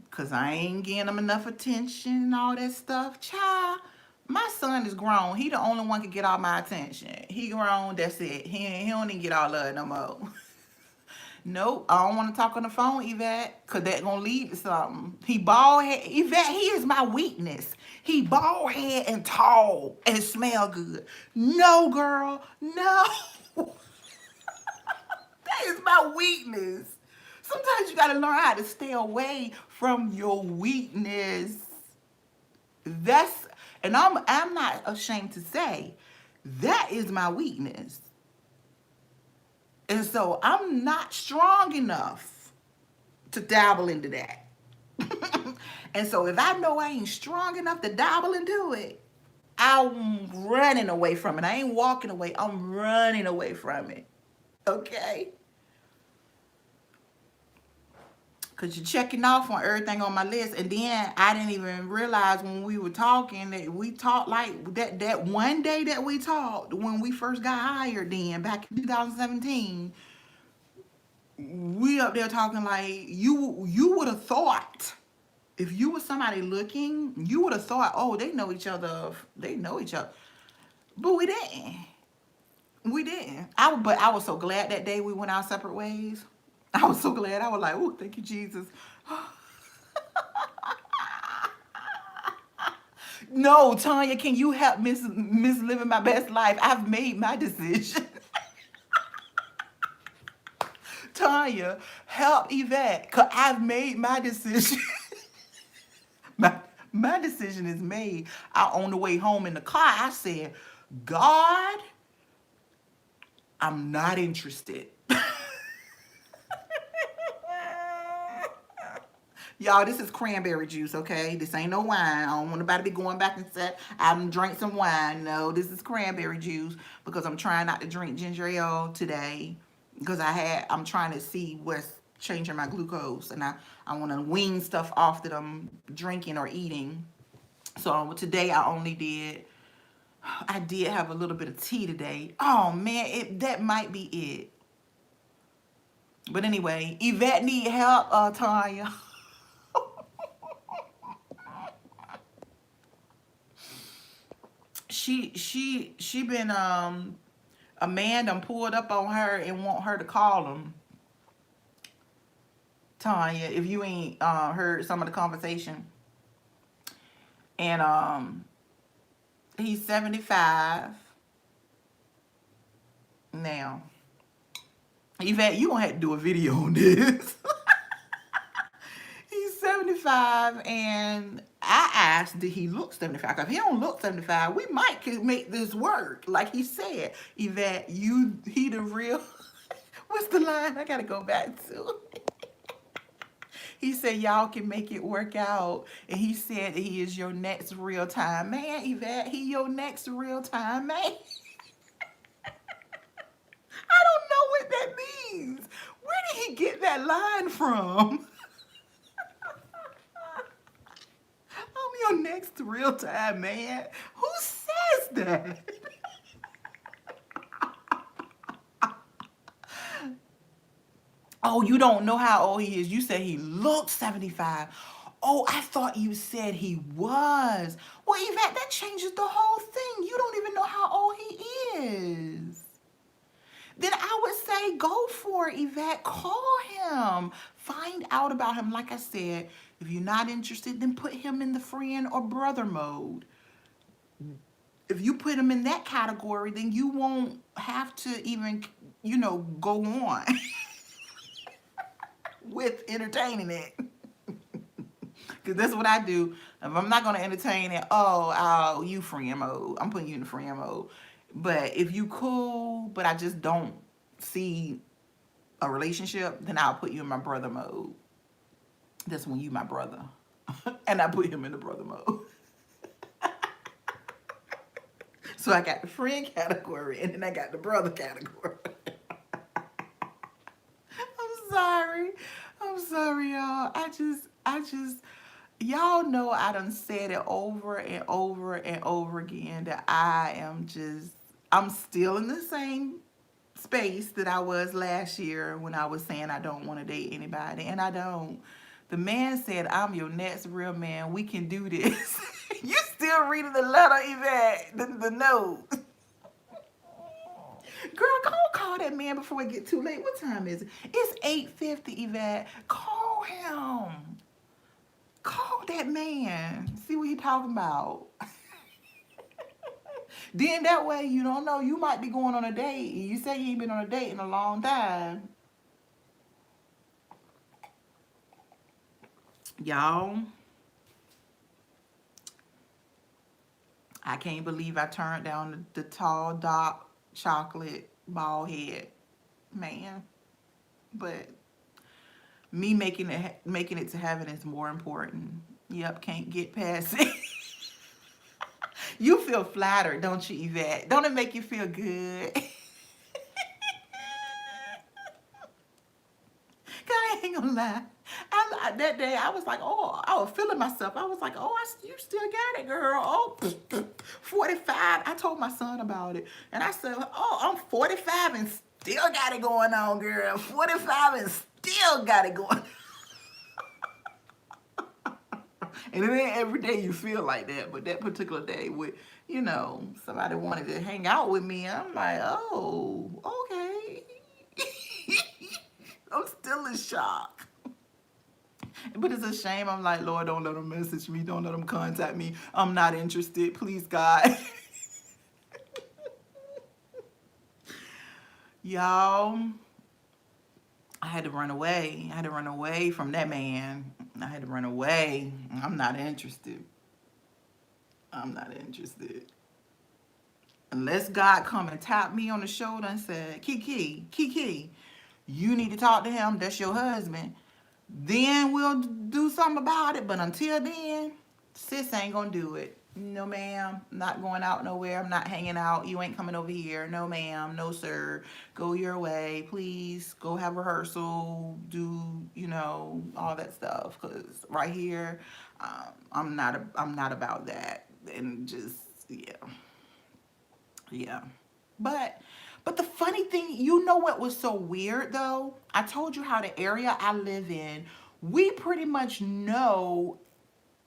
S1: Because I ain't getting them enough attention and all that stuff. Child, my son is grown. He the only one can get all my attention. He grown, that's it. He don't even get all of it no more. Nope, I don't want to talk on the phone, Yvette, because that's going to lead to something. He bald head. Yvette, he is my weakness. He bald head and tall and smell good. No, girl, no. That is my weakness. Sometimes you got to learn how to stay away from your weakness. That's, and I'm not ashamed to say, that is my weakness. And so I'm not strong enough to dabble into that. And so if I know I ain't strong enough to dabble into it, I'm running away from it. I ain't walking away. I'm running away from it. Okay? Because you're checking off on everything on my list. And then I didn't even realize when we were talking that we talked like that one day that we talked when we first got hired then back in 2017. We up there talking like you would have thought, if you were somebody looking, you would have thought, oh, they know each other. They know each other. But we didn't. We didn't. But I was so glad that day we went our separate ways. I was so glad. I was like, oh, thank you, Jesus. No, Tanya, can you help Miss living my best life? I've made my decision. Tanya, help Yvette, because I've made my decision. My decision is made. On the way home in the car, I said, God, I'm not interested. Y'all, this is cranberry juice, okay? This ain't no wine. I don't want nobody to be going back and say, I done drank some wine. No, this is cranberry juice because I'm trying not to drink ginger ale today because I'm trying to see what's changing my glucose, and I want to wean stuff off that I'm drinking or eating. So today I did have a little bit of tea today. Oh man, that might be it. But anyway, Yvette need help, Tanya. she been a man done pulled up on her and want her to call him. Tanya, if you ain't heard some of the conversation. And he's 75 now. Yvette, you gonna have to do a video on this. He's 75, and I asked, did he look 75? Because if he don't look 75, we might could make this work. Like he said, Yvette, he the real. What's the line? I gotta go back to. He said y'all can make it work out, and he said that he is your next real time man, Yvette. He your next real time man. I don't know what that means. Where did he get that line from? I'm your next real time man. Who says that? Oh, you don't know how old he is. You said he looks 75. Oh, I thought you said he was. Well, Yvette, that changes the whole thing. You don't even know how old he is. Then I would say go for it, Yvette. Call him. Find out about him. Like I said, if you're not interested, then put him in the friend or brother mode. if you put him in that category, then you won't have to even, go on with entertaining it. Because that's what I do. If I'm not going to entertain it, you friend mode. I'm putting you in the friend mode. But if you cool, but I just don't see a relationship, then I'll put you in my brother mode. That's when you my brother. And I put him in the brother mode. So I got the friend category and then I got the brother category. I'm sorry. I'm sorry, y'all. Y'all know I done said it over and over and over again that I'm still in the same space that I was last year when I was saying I don't want to date anybody, and I don't. The man said, I'm your next real man. We can do this. You still reading the letter, Yvette, the note. Girl, go call that man before it get too late. What time is it? It's 8:50, Yvette. Call him. Call that man. See what he talking about. Then that way you don't know. You might be going on a date. You say you ain't been on a date in a long time. Y'all, I can't believe I turned down the tall, dark, chocolate, bald head man. But me making it to heaven is more important. Yep, can't get past it. You feel flattered, don't you, Yvette? Don't it make you feel good? I ain't gonna lie. That day I was like, oh, I was feeling myself. I was like, oh, you still got it, girl. Oh, 45. I told my son about it. And I said, oh, I'm 45 and still got it going on, girl. 45 and still got it going on. And it ain't every day you feel like that, but that particular day with, somebody wanted to hang out with me, I'm like, oh, okay. I'm still in shock. But it's a shame. I'm like, Lord, don't let them message me. Don't let them contact me. I'm not interested. Please, God. Y'all, I had to run away. I had to run away from that man. I had to run away. I'm not interested. I'm not interested. Unless God come and tap me on the shoulder and say, Kiki, you need to talk to him. That's your husband. Then we'll do something about it. But until then, sis ain't gonna do it. No, ma'am. Not going out nowhere. I'm not hanging out. You ain't coming over here. No, ma'am. No, sir. Go your way. Please go have rehearsal. Do, all that stuff. Because right here, I'm not about that. And just, yeah. Yeah. But the funny thing, what was so weird though? I told you how the area I live in, we pretty much know,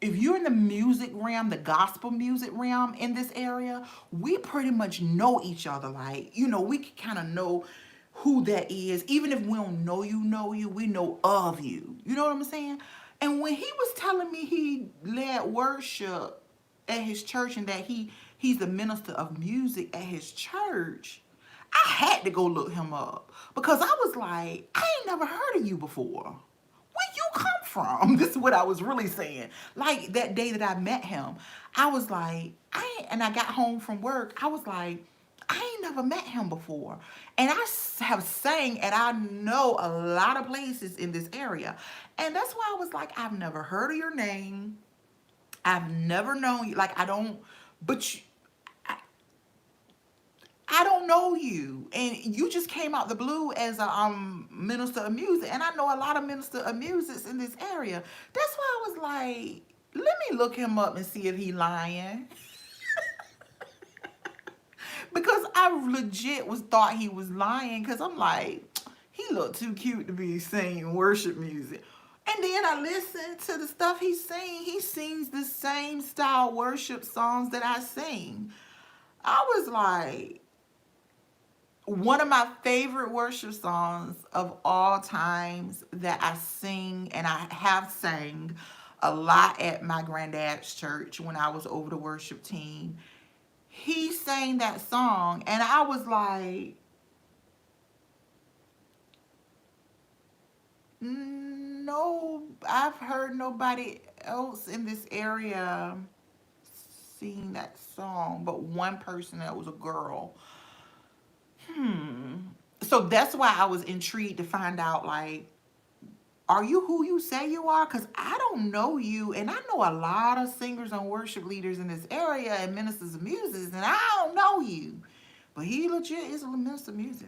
S1: if you're in the music realm, the gospel music realm in this area, we pretty much know each other. Like, we can kind of know who that is. Even if we don't know you, we know of you. You know what I'm saying? And when he was telling me he led worship at his church and that he's the minister of music at his church, I had to go look him up because I was like, I ain't never heard of you before. Where you come from? This is what I was really saying. Like that day that I met him, I was like, and I got home from work, I was like, I ain't never met him before. And I have sang and I know a lot of places in this area. And that's why I was like, I've never heard of your name. I've never known you. Like, I don't, but I don't know you, and you just came out the blue as a minister of music, and I know a lot of minister of music in this area. That's why I was like, let me look him up and see if he lying, because I legit thought he was lying, because I'm like, he looked too cute to be singing worship music. And then I listened to the stuff he sing. He sings the same style worship songs that I sing. I was like, one of my favorite worship songs of all times that I sing, and I have sang a lot at my granddad's church when I was over the worship team. he sang that song, and I was like, no, I've heard nobody else in this area sing that song, but one person that was a girl. So that's why I was intrigued to find out, like, are you who you say you are? Because I don't know you, and I know a lot of singers and worship leaders in this area and ministers of music, and I don't know you. But he legit is a minister of music.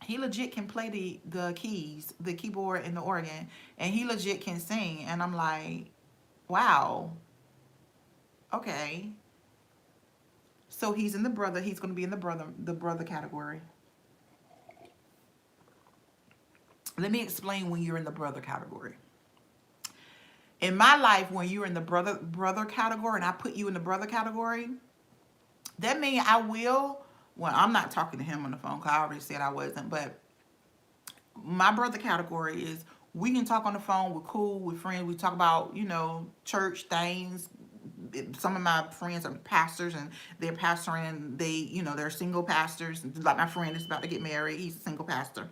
S1: He legit can play the keys, the keyboard and the organ, and he legit can sing. And I'm like, wow, okay. So he's in the brother. He's going to be in the brother category. Let me explain when you're in the brother category. In my life, when you're in the brother category, and I put you in the brother category, that means I will. Well, I'm not talking to him on the phone because I already said I wasn't. But my brother category is we can talk on the phone. We're cool. We're friends. We talk about church things. Some of my friends are pastors and they're pastoring. They're single pastors. Like my friend is about to get married. He's a single pastor.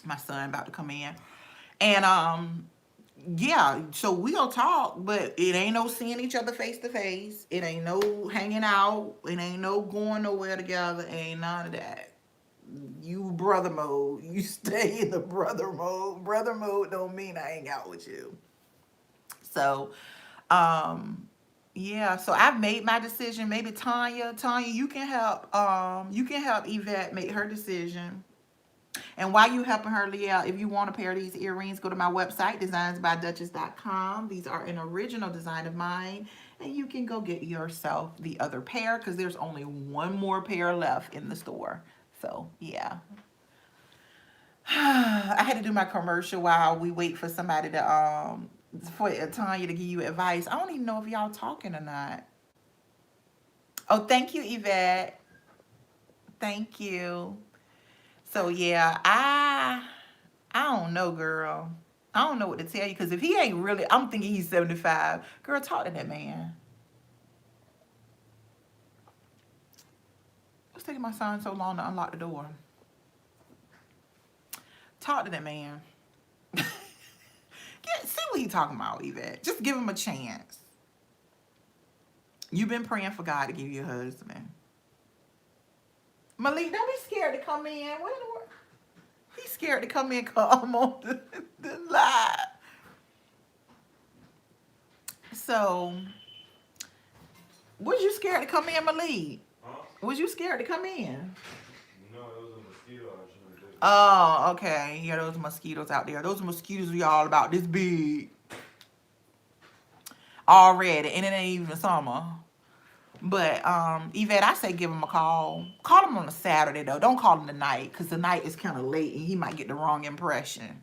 S1: My son about to come in, and yeah, so we'll talk, but it ain't no seeing each other face to face. It ain't no hanging out. It ain't no going nowhere together. Ain't none of that. You brother mode. You stay in the brother mode. Brother mode don't mean I hang out with you. So, yeah. So I've made my decision. Maybe Tanya, you can help Yvette make her decision. And while you helping her, Leah, if you want a pair of these earrings, go to my website, designsbydutchess.com. These are an original design of mine. And you can go get yourself the other pair because there's only one more pair left in the store. So, yeah. I had to do my commercial while we wait for somebody for Tanya to give you advice. I don't even know if y'all talking or not. Oh, thank you, Yvette. Thank you. So yeah, I don't know, girl. I don't know what to tell you because if he ain't really, I'm thinking he's 75. Girl, talk to that man. What's taking my son so long to unlock the door? Talk to that man. See what he talking about, Yvette. Just give him a chance. You've been praying for God to give you a husband. Malik, don't be scared to come in. What in the world? He's scared to come in, come on the live. So, was you scared to come in, Malik? Huh? Was you scared to come in? No, it was a mosquito. Oh, okay. Yeah, those mosquitoes out there. Those mosquitoes are all about this big already, and it ain't even summer. But Yvette, I say give him a call. Call him on a Saturday though. Don't call him tonight because the night is kind of late and he might get the wrong impression.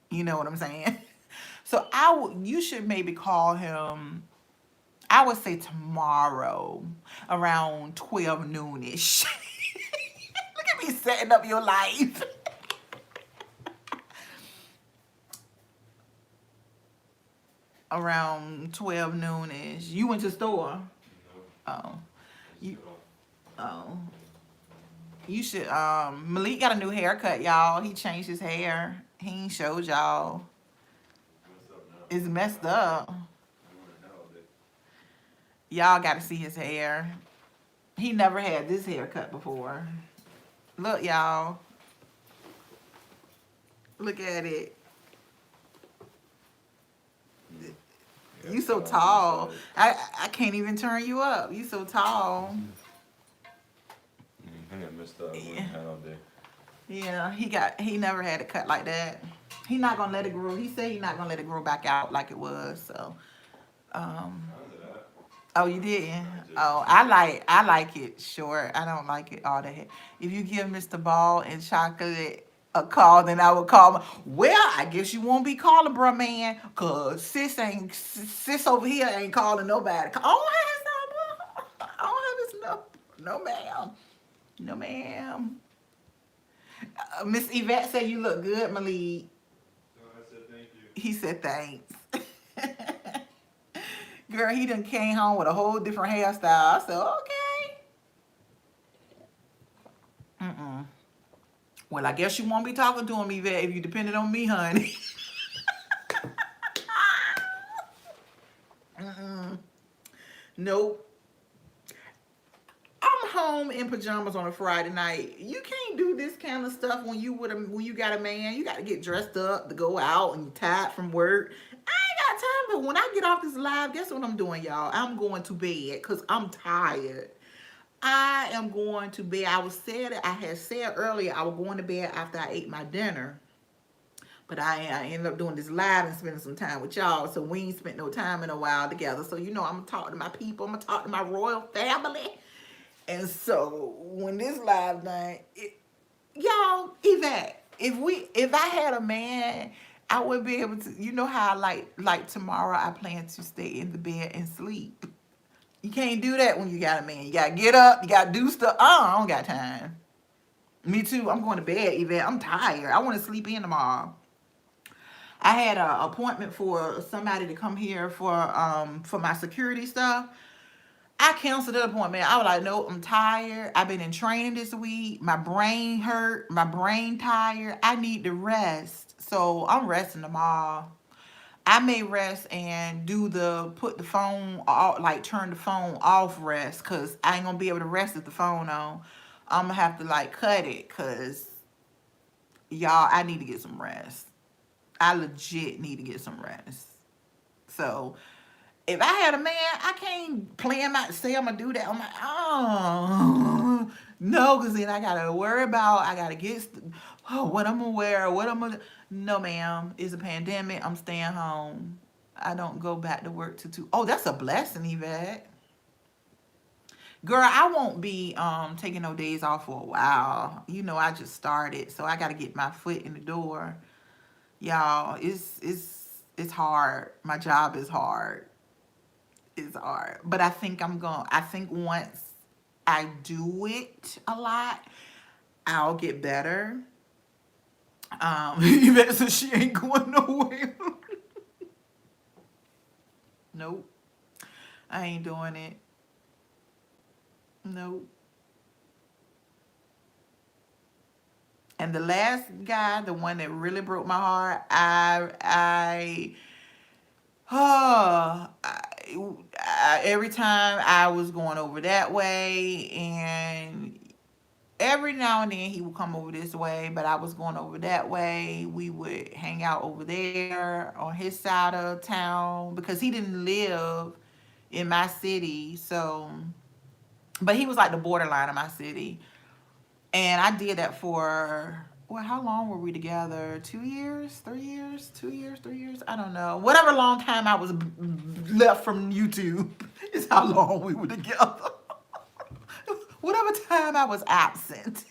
S1: You know what I'm saying? So you should maybe call him. I would say tomorrow around 12 noonish. Look at me setting up your life. Around 12 noonish. You went to the store? Oh. You oh. You should Malik got a new haircut, y'all. He changed his hair. He ain't showed y'all. It's messed up. Y'all gotta see his hair. He never had this haircut before. Look, y'all. Look at it. You so tall. I can't even turn you up. You so tall.
S2: I got messed up.
S1: Yeah, he never had it cut like that. He not gonna let it grow. He said he not gonna let it grow back out like it was. So, oh, you didn't? Oh, I like it short. I don't like it all that. If you give Mr. Ball and Chocolate a call, then I would call him. Well, I guess you won't be calling, bruh, man, cause sis over here ain't calling nobody. I don't have his number. I don't have his number. No, ma'am. No, ma'am. Miss Yvette said you look good, Malik.
S2: No, I said thank you.
S1: He said thanks. Girl, he done came home with a whole different hairstyle. I said, okay. Well, I guess you won't be talking to him, Yvette, if you depended on me, honey. Nope. I'm home in pajamas on a Friday night. You can't do this kind of stuff when you got a man. You got to get dressed up to go out and you tired from work. I ain't got time. But when I get off this live, guess what I'm doing, y'all? I'm going to bed because I'm tired. I am going to bed. I had said earlier I was going to bed after I ate my dinner. But I ended up doing this live and spending some time with y'all. So we ain't spent no time in a while together. So I'm gonna talk to my people. I'm gonna talk to my royal family. And so when this live done, y'all, Yvette, if I had a man, I would be able to. You know how like tomorrow I plan to stay in the bed and sleep. You can't do that when you got a man. You gotta get up. You gotta do stuff. Oh, I don't got time. Me too. I'm going to bed, Yvette. I'm tired. I want to sleep in tomorrow. I had an appointment for somebody to come here for my security stuff. I canceled the appointment. I was like, no, I'm tired. I've been in training this week. My brain hurt. My brain tired. I need to rest. So I'm resting tomorrow. I may rest and put the phone off, like turn the phone off rest, because I ain't going to be able to rest with the phone on. I'm going to have to like cut it because y'all, I need to get some rest. I legit need to get some rest. So if I had a man, I can't say I'm gonna do that. I'm like, oh no, because then I gotta worry about. I gotta get what I'm gonna wear, what I'm gonna. No, ma'am, it's a pandemic. I'm staying home. I don't go back to work till 2. Oh, that's a blessing, Yvette. Girl, I won't be taking no days off for a while. I just started, so I gotta get my foot in the door. Y'all, it's hard. My job is hard. It's hard. But I think once I do it a lot, I'll get better. Yvette says she ain't going nowhere. Nope. I ain't doing it. Nope. And the last guy, the one that really broke my heart, every time I was going over that way, and every now and then he would come over this way, but I was going over that way. We would hang out over there on his side of town because he didn't live in my city. So, but he was like the borderline of my city. And I did that for, well, how long were we together? 2 years, 3 years, 2 years, 3 years? I don't know. Whatever long time I was left from YouTube is how long we were together. Whatever time I was absent.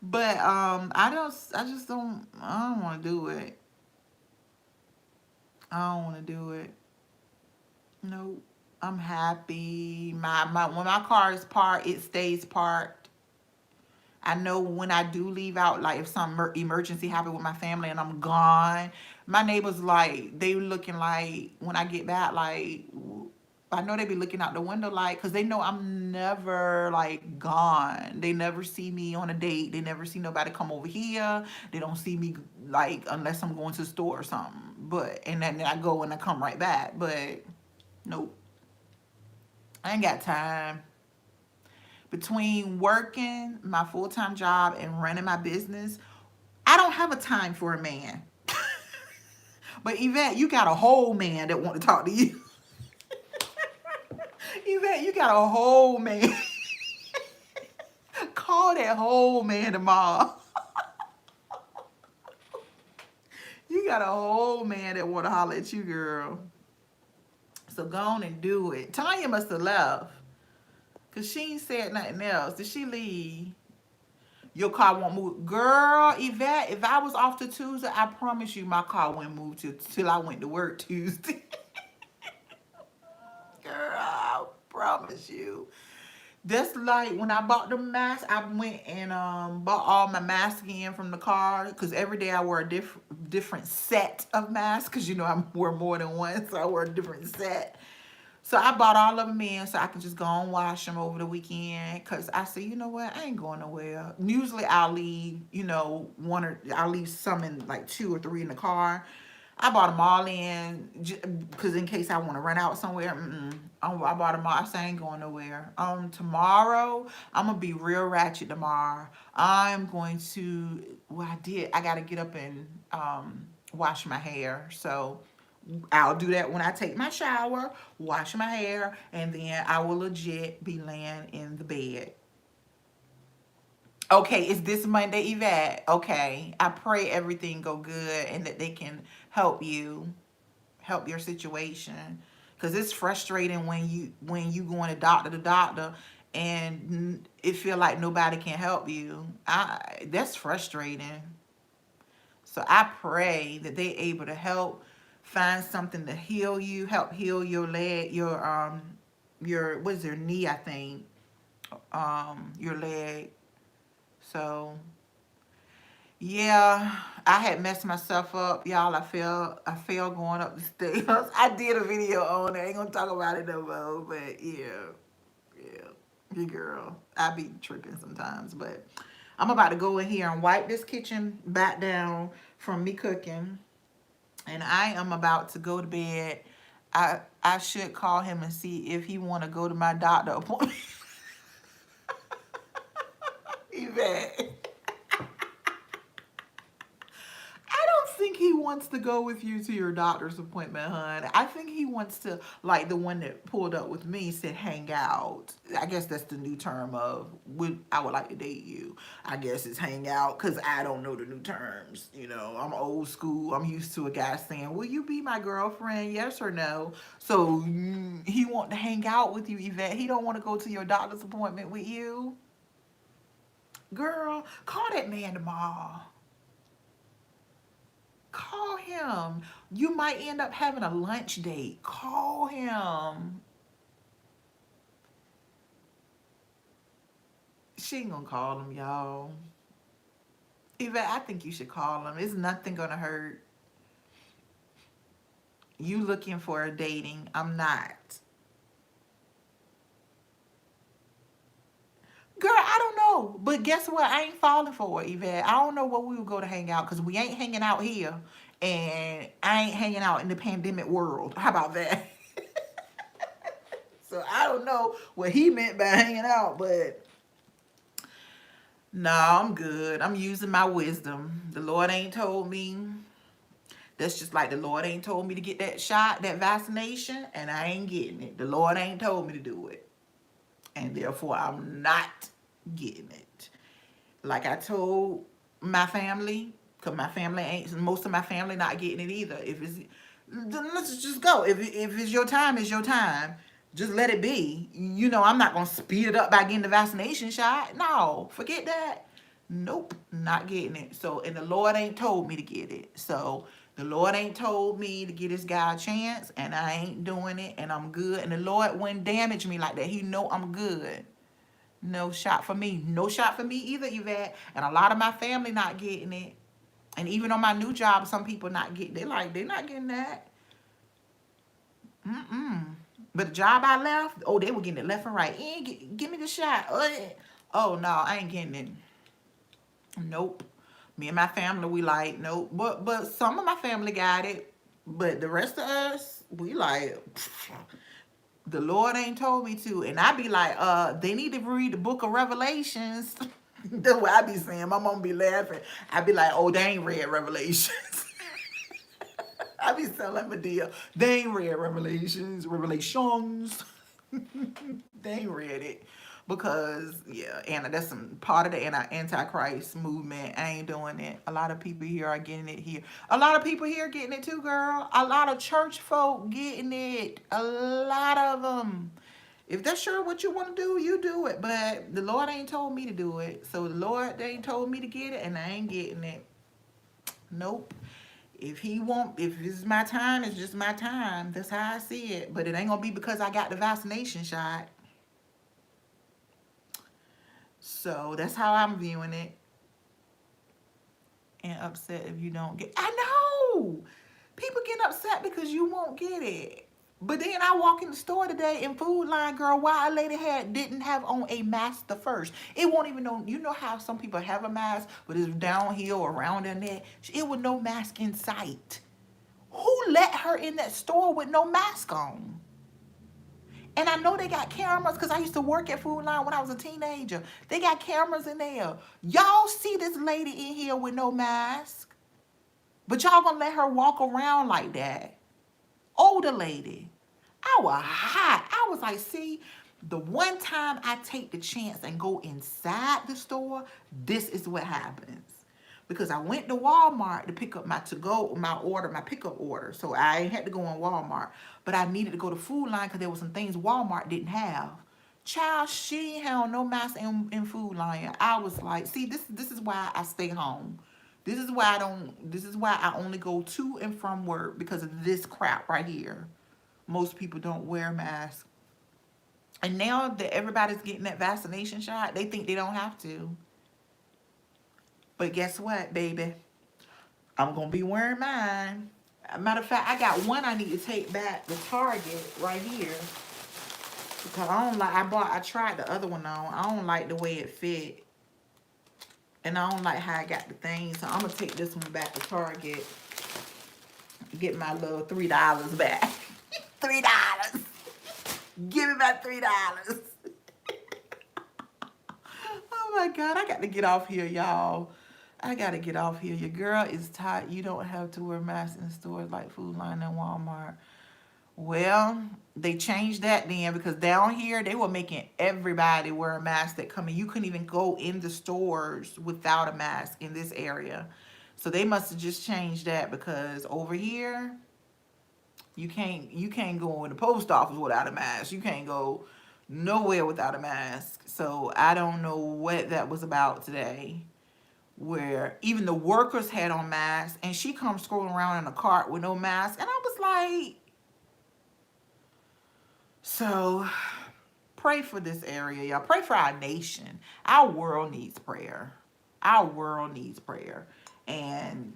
S1: But I don't want to do it. I don't want to do it. Nope. I'm happy. When my car is parked, it stays parked. I know when I do leave out, like if some emergency happened with my family and I'm gone, my neighbors they looking like when I get back, like I know they be looking out the window like, because they know I'm never like gone. They never see me on a date. They never see nobody come over here. They don't see me like unless I'm going to the store or something. And then I go and I come right back. But nope. I ain't got time. Between working my full-time job and running my business, I don't have a time for a man. But Yvette, you got a whole man that want to talk to you. Yvette, you got a whole man. Call that whole man tomorrow. You got a whole man that want to holler at you, girl. So go on and do it. Tanya must have left. Because she ain't said nothing else. Did she leave? Your car won't move. Girl, Yvette, if I was off to Tuesday, I promise you my car wouldn't move till I went to work Tuesday. Girl, I promise you. That's like when I bought the mask, I went and bought all my masks in from the car, because every day I wear a different set of masks, because I wear more than one, so I wear a different set. So I bought all of them in so I can just go and wash them over the weekend. Cause I said, you know what, I ain't going nowhere. Usually I'll leave, one or I'll leave some in like two or three in the car. I bought them all in because in case I want to run out somewhere. I bought them all. I said I ain't going nowhere. Tomorrow I'm gonna be real ratchet. Tomorrow I'm going to. Well, I did. I gotta get up and wash my hair. So I'll do that when I take my shower, wash my hair, and then I will legit be laying in the bed. Okay, is this Monday, Yvette? Okay, I pray everything go good and that they can help you, help your situation, because it's frustrating when you going to doctor, and it feel like nobody can help you. That's frustrating. So I pray that they able to help find something to heal you, help heal your leg, your what's your knee, I think, your leg. So yeah, I had messed myself up, y'all. I fell going up the stairs. I did a video on it. I ain't gonna talk about it no more, but yeah, your girl. I be tripping sometimes, but I'm about to go in here and wipe this kitchen back down from me cooking, and I am about to go to bed. I should call him and see if he want to go to my doctor appointment. Yvette. I don't think he wants to go with you to your doctor's appointment, hon. I think he wants to, like the one that pulled up with me said, hang out. I guess that's the new term of, I would like to date you. I guess it's hang out because I don't know the new terms. I'm old school. I'm used to a guy saying, will you be my girlfriend? Yes or no? So he want to hang out with you, Yvette. He don't want to go to your doctor's appointment with you. Girl, call that man tomorrow. Call him. You might end up having a lunch date. Call him. She ain't gonna call him, y'all. Yvette, I think you should call him. It's nothing gonna hurt. You looking for a dating. I'm not. Girl, I don't know. But guess what? I ain't falling for it, Yvette. I don't know where we would go to hang out because we ain't hanging out here. And I ain't hanging out in the pandemic world. How about that? So I don't know what he meant by hanging out, but no, I'm good. I'm using my wisdom. The Lord ain't told me. That's just like the Lord ain't told me to get that shot, that vaccination, and I ain't getting it. The Lord ain't told me to do it. And therefore, I'm not getting it. Like I told my family, because my family ain't, most of my family not getting it either. If it's, then let's just go. If it's your time, it's your time. Just let it be. I'm not going to speed it up by getting the vaccination shot. No, forget that. Nope, not getting it. So, and the Lord ain't told me to get it. So, the Lord ain't told me to give this guy a chance, and I ain't doing it, and I'm good. And the Lord wouldn't damage me like that. He know I'm good. No shot for me. No shot for me either, Yvette. And a lot of my family not getting it. And even on my new job, some people not getting. They're not getting that. But the job I left, oh, they were getting it left and right. Give me the shot. Oh no, I ain't getting it. Nope. Me and my family, we like, nope. But some of my family got it. But the rest of us, we like, the Lord ain't told me to. And I be like, they need to read the book of Revelations. That's what I be saying. My mom be laughing. I be like, oh, they ain't read Revelations. I be telling Medea, they ain't read Revelations. They ain't read it. Because, yeah, and that's some part of the antichrist movement. I ain't doing it. A lot of people here are getting it here. A lot of people here getting it too, girl. A lot of church folk getting it. A lot of them. If that's sure what you want to do, you do it. But the Lord ain't told me to do it. So the Lord ain't told me to get it, and I ain't getting it. Nope. If it's my time, it's just my time. That's how I see it. But it ain't gonna be because I got the vaccination shot. So that's how I'm viewing it. And upset if you don't get. I know. People get upset because you won't get it. But then I walk in the store today in Food Line, girl, why a lady didn't have on a mask the first. It won't even know, you know how some people have a mask, but it's downhill around their neck. It was no mask in sight. Who let her in that store with no mask on? And I know they got cameras because I used to work at Food Line when I was a teenager. They got cameras in there. Y'all see this lady in here with no mask, but y'all gonna let her walk around like that. Older lady. I was hot. I was like, see, the one time I take the chance and go inside the store, this is what happens. Because I went to Walmart to pick up my my pickup order. So I ain't had to go on Walmart. But I needed to go to Food Line because there were some things Walmart didn't have. Child, she ain't had no mask in Food Line. I was like, see, this is why I stay home. This is why I only go to and from work because of this crap right here. Most people don't wear masks. And now that everybody's getting that vaccination shot, they think they don't have to. But guess what, baby? I'm going to be wearing mine. Matter of fact, I got one I need to take back to Target right here. Because I tried the other one on. I don't like the way it fit. And I don't like how I got the thing. So I'm going to take this one back to Target. Get my little $3 back. $3. Give me my $3. Oh my God, I got to get off here, y'all. I got to get off here. Your girl is tired. You don't have to wear masks in stores like Food Line and Walmart. Well, they changed that then because down here they were making everybody wear a mask that come in. You couldn't even go in the stores without a mask in this area. So they must have just changed that because over here you can't go in the post office without a mask. You can't go nowhere without a mask. So I don't know what that was about today, where even the workers had on masks, and she comes scrolling around in a cart with no mask, and I was like, so pray for this area, y'all. Pray for our nation. Our world needs prayer. Our world needs prayer, and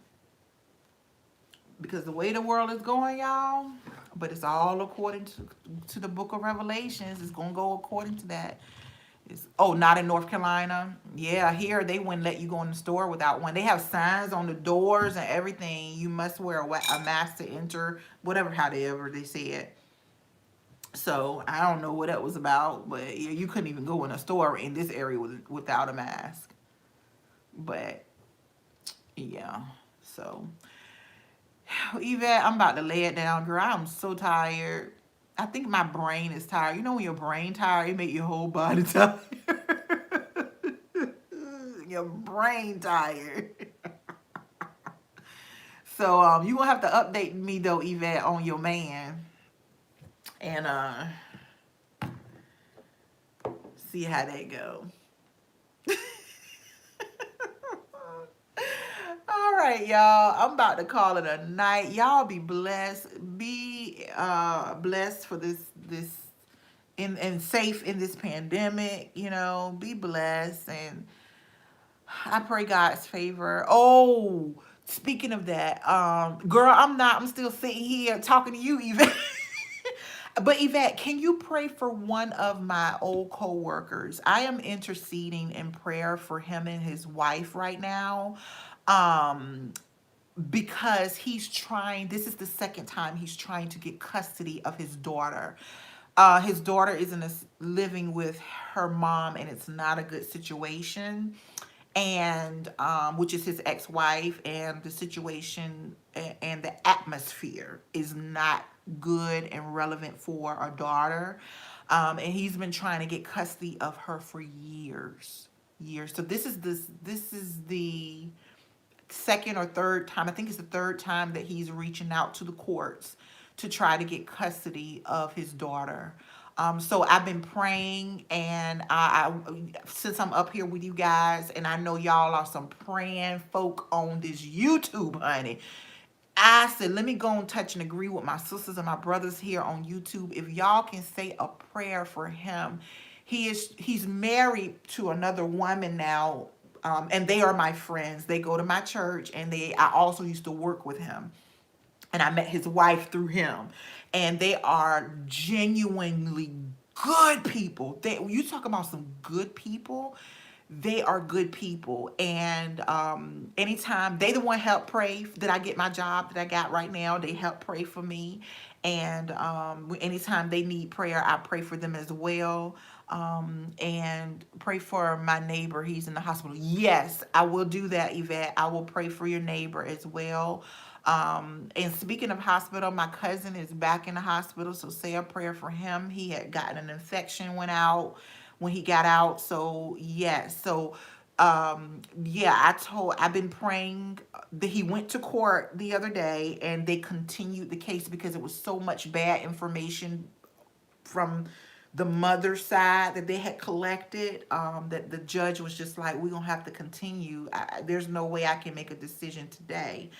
S1: because the way the world is going, y'all, but it's all according to the book of Revelations. It's going to go according to that. Not in North Carolina. Yeah, here they wouldn't let you go in the store without one. They have signs on the doors and everything. You must wear a mask to enter, however they say it. So I don't know what that was about, but yeah, you couldn't even go in a store in this area without a mask. But yeah, so Yvette, I'm about to lay it down, girl. I'm so tired. I think my brain is tired. You know when your brain tired, it make your whole body tired. Your brain tired. So you gonna have to update me though, Yvette, on your man. And see how that go. All right, y'all. I'm about to call it a night. Y'all be blessed. Be blessed for this and safe in this pandemic. You know, be blessed, and I pray God's favor. Oh, speaking of that, girl, I'm still sitting here talking to you, Yvette. But Yvette, can you pray for one of my old co-workers? I am interceding in prayer for him and his wife right now. Because this is the second time he's trying to get custody of his daughter. His daughter is living with her mom, and it's not a good situation. And which is his ex-wife, and the situation and the atmosphere is not good and relevant for our daughter. And he's been trying to get custody of her for years. So this is the second or third time. I think it's the third time that he's reaching out to the courts to try to get custody of his daughter. So I've been praying, and I since I'm up here with you guys, and I know y'all are some praying folk on this YouTube, honey. I said, let me go and touch and agree with my sisters and my brothers here on YouTube. If y'all can say a prayer for him. He's married to another woman now, and they are my friends. They go to my church, and I also used to work with him. and I met his wife through him, and they are genuinely good people. You talk about some good people. They are good people, and anytime they the one help pray that I get my job that I got right now, they help pray for me, and anytime they need prayer, I pray for them as well. And pray for my neighbor. He's in the hospital. Yes, I will do that, Yvette. I will pray for your neighbor as well. And speaking of hospital, my cousin is back in the hospital, so say a prayer for him. He had gotten an infection, went out when he got out. So yes, so yeah, I've been praying that he went to court the other day and they continued the case because it was so much bad information from the mother's side that they had collected, that the judge was just like, we're gonna have to continue. There's no way I can make a decision today.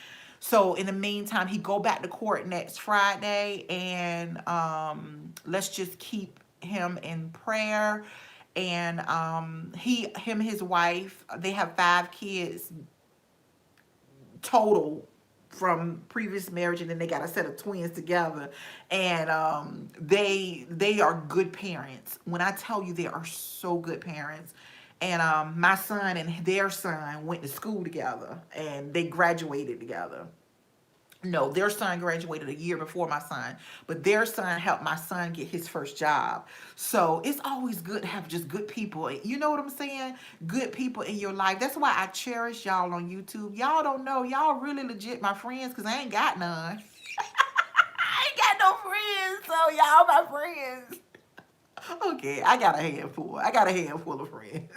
S1: So in the meantime, he go back to court next Friday, and let's just keep him in prayer. And his wife, they have 5 kids total from previous marriage, and then they got a set of twins together, and they are good parents. When I tell you, they are so good parents. And my son and their son went to school together, and they graduated together. No, their son graduated a year before my son, but their son helped my son get his first job. So it's always good to have just good people. You know what I'm saying? Good people in your life. That's why I cherish y'all on YouTube. Y'all don't know. Y'all really legit my friends, because I ain't got none. I ain't got no friends, so y'all my friends. Okay, I got a handful. I got a handful of friends.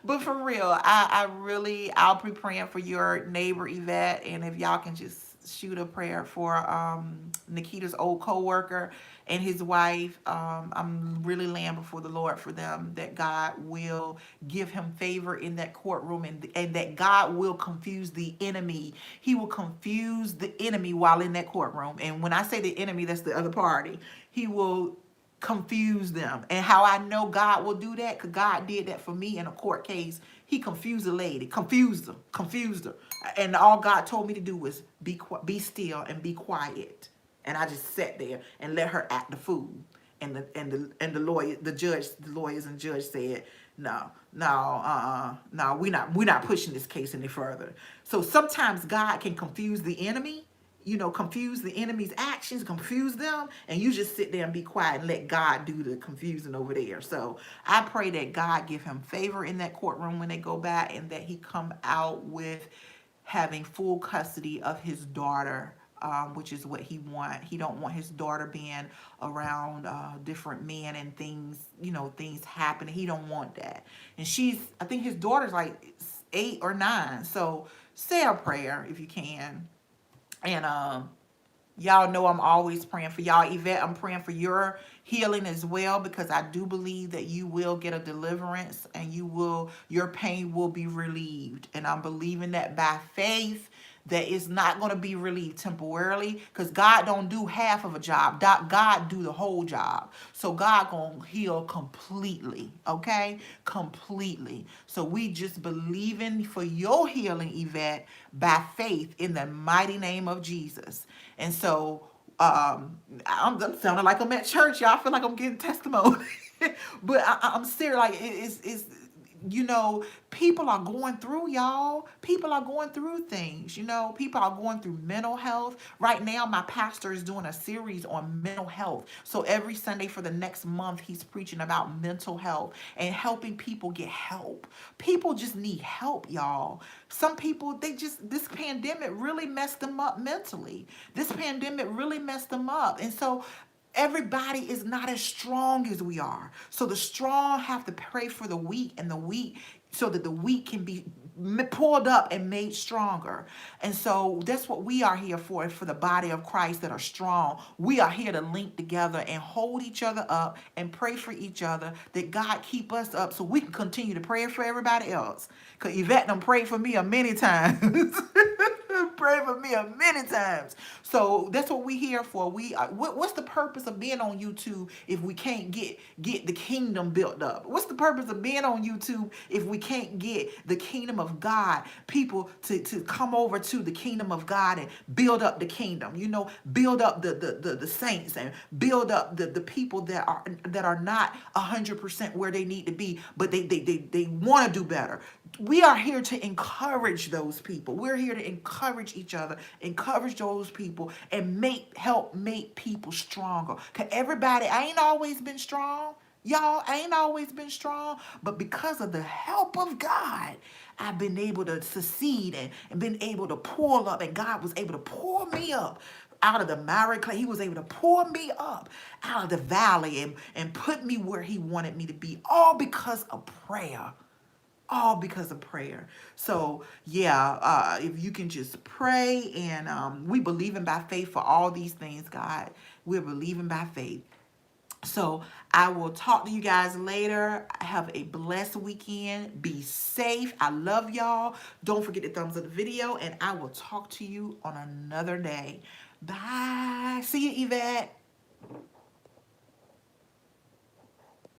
S1: But for real, I'll be praying for your neighbor Yvette, and if y'all can just shoot a prayer for Nikita's old coworker and his wife. I'm really laying before the Lord for them, that God will give him favor in that courtroom, and that God will confuse the enemy. He will confuse the enemy while in that courtroom. And when I say the enemy, that's the other party. He will confuse them. And how I know God will do that, because God did that for me in a court case. He confused the lady, confused her. And all God told me to do was be still and be quiet. And I just sat there and let her act the fool. And the lawyer, the lawyers and judge said, no, we're not pushing this case any further. So sometimes God can confuse the enemy, confuse the enemy's actions, confuse them, and you just sit there and be quiet and let God do the confusing over there. So I pray that God give him favor in that courtroom when they go back, and that he come out with having full custody of his daughter, which is what he want. He don't want his daughter being around different men and things, things happening. He don't want that. And I think his daughter's like 8 or 9. So say a prayer if you can. And y'all know I'm always praying for y'all. Yvette, I'm praying for your healing as well, because I do believe that you will get a deliverance, and your pain will be relieved. And I'm believing that by faith, that it's not going to be relieved temporarily, because God don't do half of a job. God do the whole job. So God going to heal completely, okay? Completely. So we just believing for your healing, Yvette, by faith in the mighty name of Jesus. And so I'm sounding like I'm at church, y'all. I feel like I'm getting testimony. But I'm serious. Like, it's people are going through, y'all. People are going through things. People are going through mental health. Right now, my pastor is doing a series on mental health. So every Sunday for the next month, he's preaching about mental health and helping people get help. People just need help, y'all. Some people, this pandemic really messed them up mentally. This pandemic really messed them up. And so everybody is not as strong as we are. So the strong have to pray for the weak, and the weak, so that the weak can be pulled up and made stronger. And so that's what we are here for the body of Christ that are strong. We are here to link together and hold each other up and pray for each other, that God keep us up so we can continue to pray for everybody else. Because Yvette done prayed for me a many times. prayed for me many times. So that's what we here for. What's the purpose of being on YouTube if we can't get the kingdom built up? What's the purpose of being on YouTube if we can't get the kingdom of God, people to come over to the kingdom of God and build up the kingdom, build up the saints and build up the people that are not 100% where they need to be, but they want to do better. We are here to encourage those people. We're here to encourage each other, encourage those people, and help make people stronger. Cause everybody, I ain't always been strong. Y'all, I ain't always been strong, but because of the help of God, I've been able to succeed and been able to pull up, and God was able to pull me up out of the miry clay. He was able to pull me up out of the valley and put me where he wanted me to be, all because of prayer. All because of prayer. So yeah, if you can just pray, and we believing by faith for all these things, God. We're believing by faith. So I will talk to you guys later. Have a blessed weekend. Be safe. I love y'all. Don't forget to thumbs up the video, and I will talk to you on another day. Bye. See you, Yvette.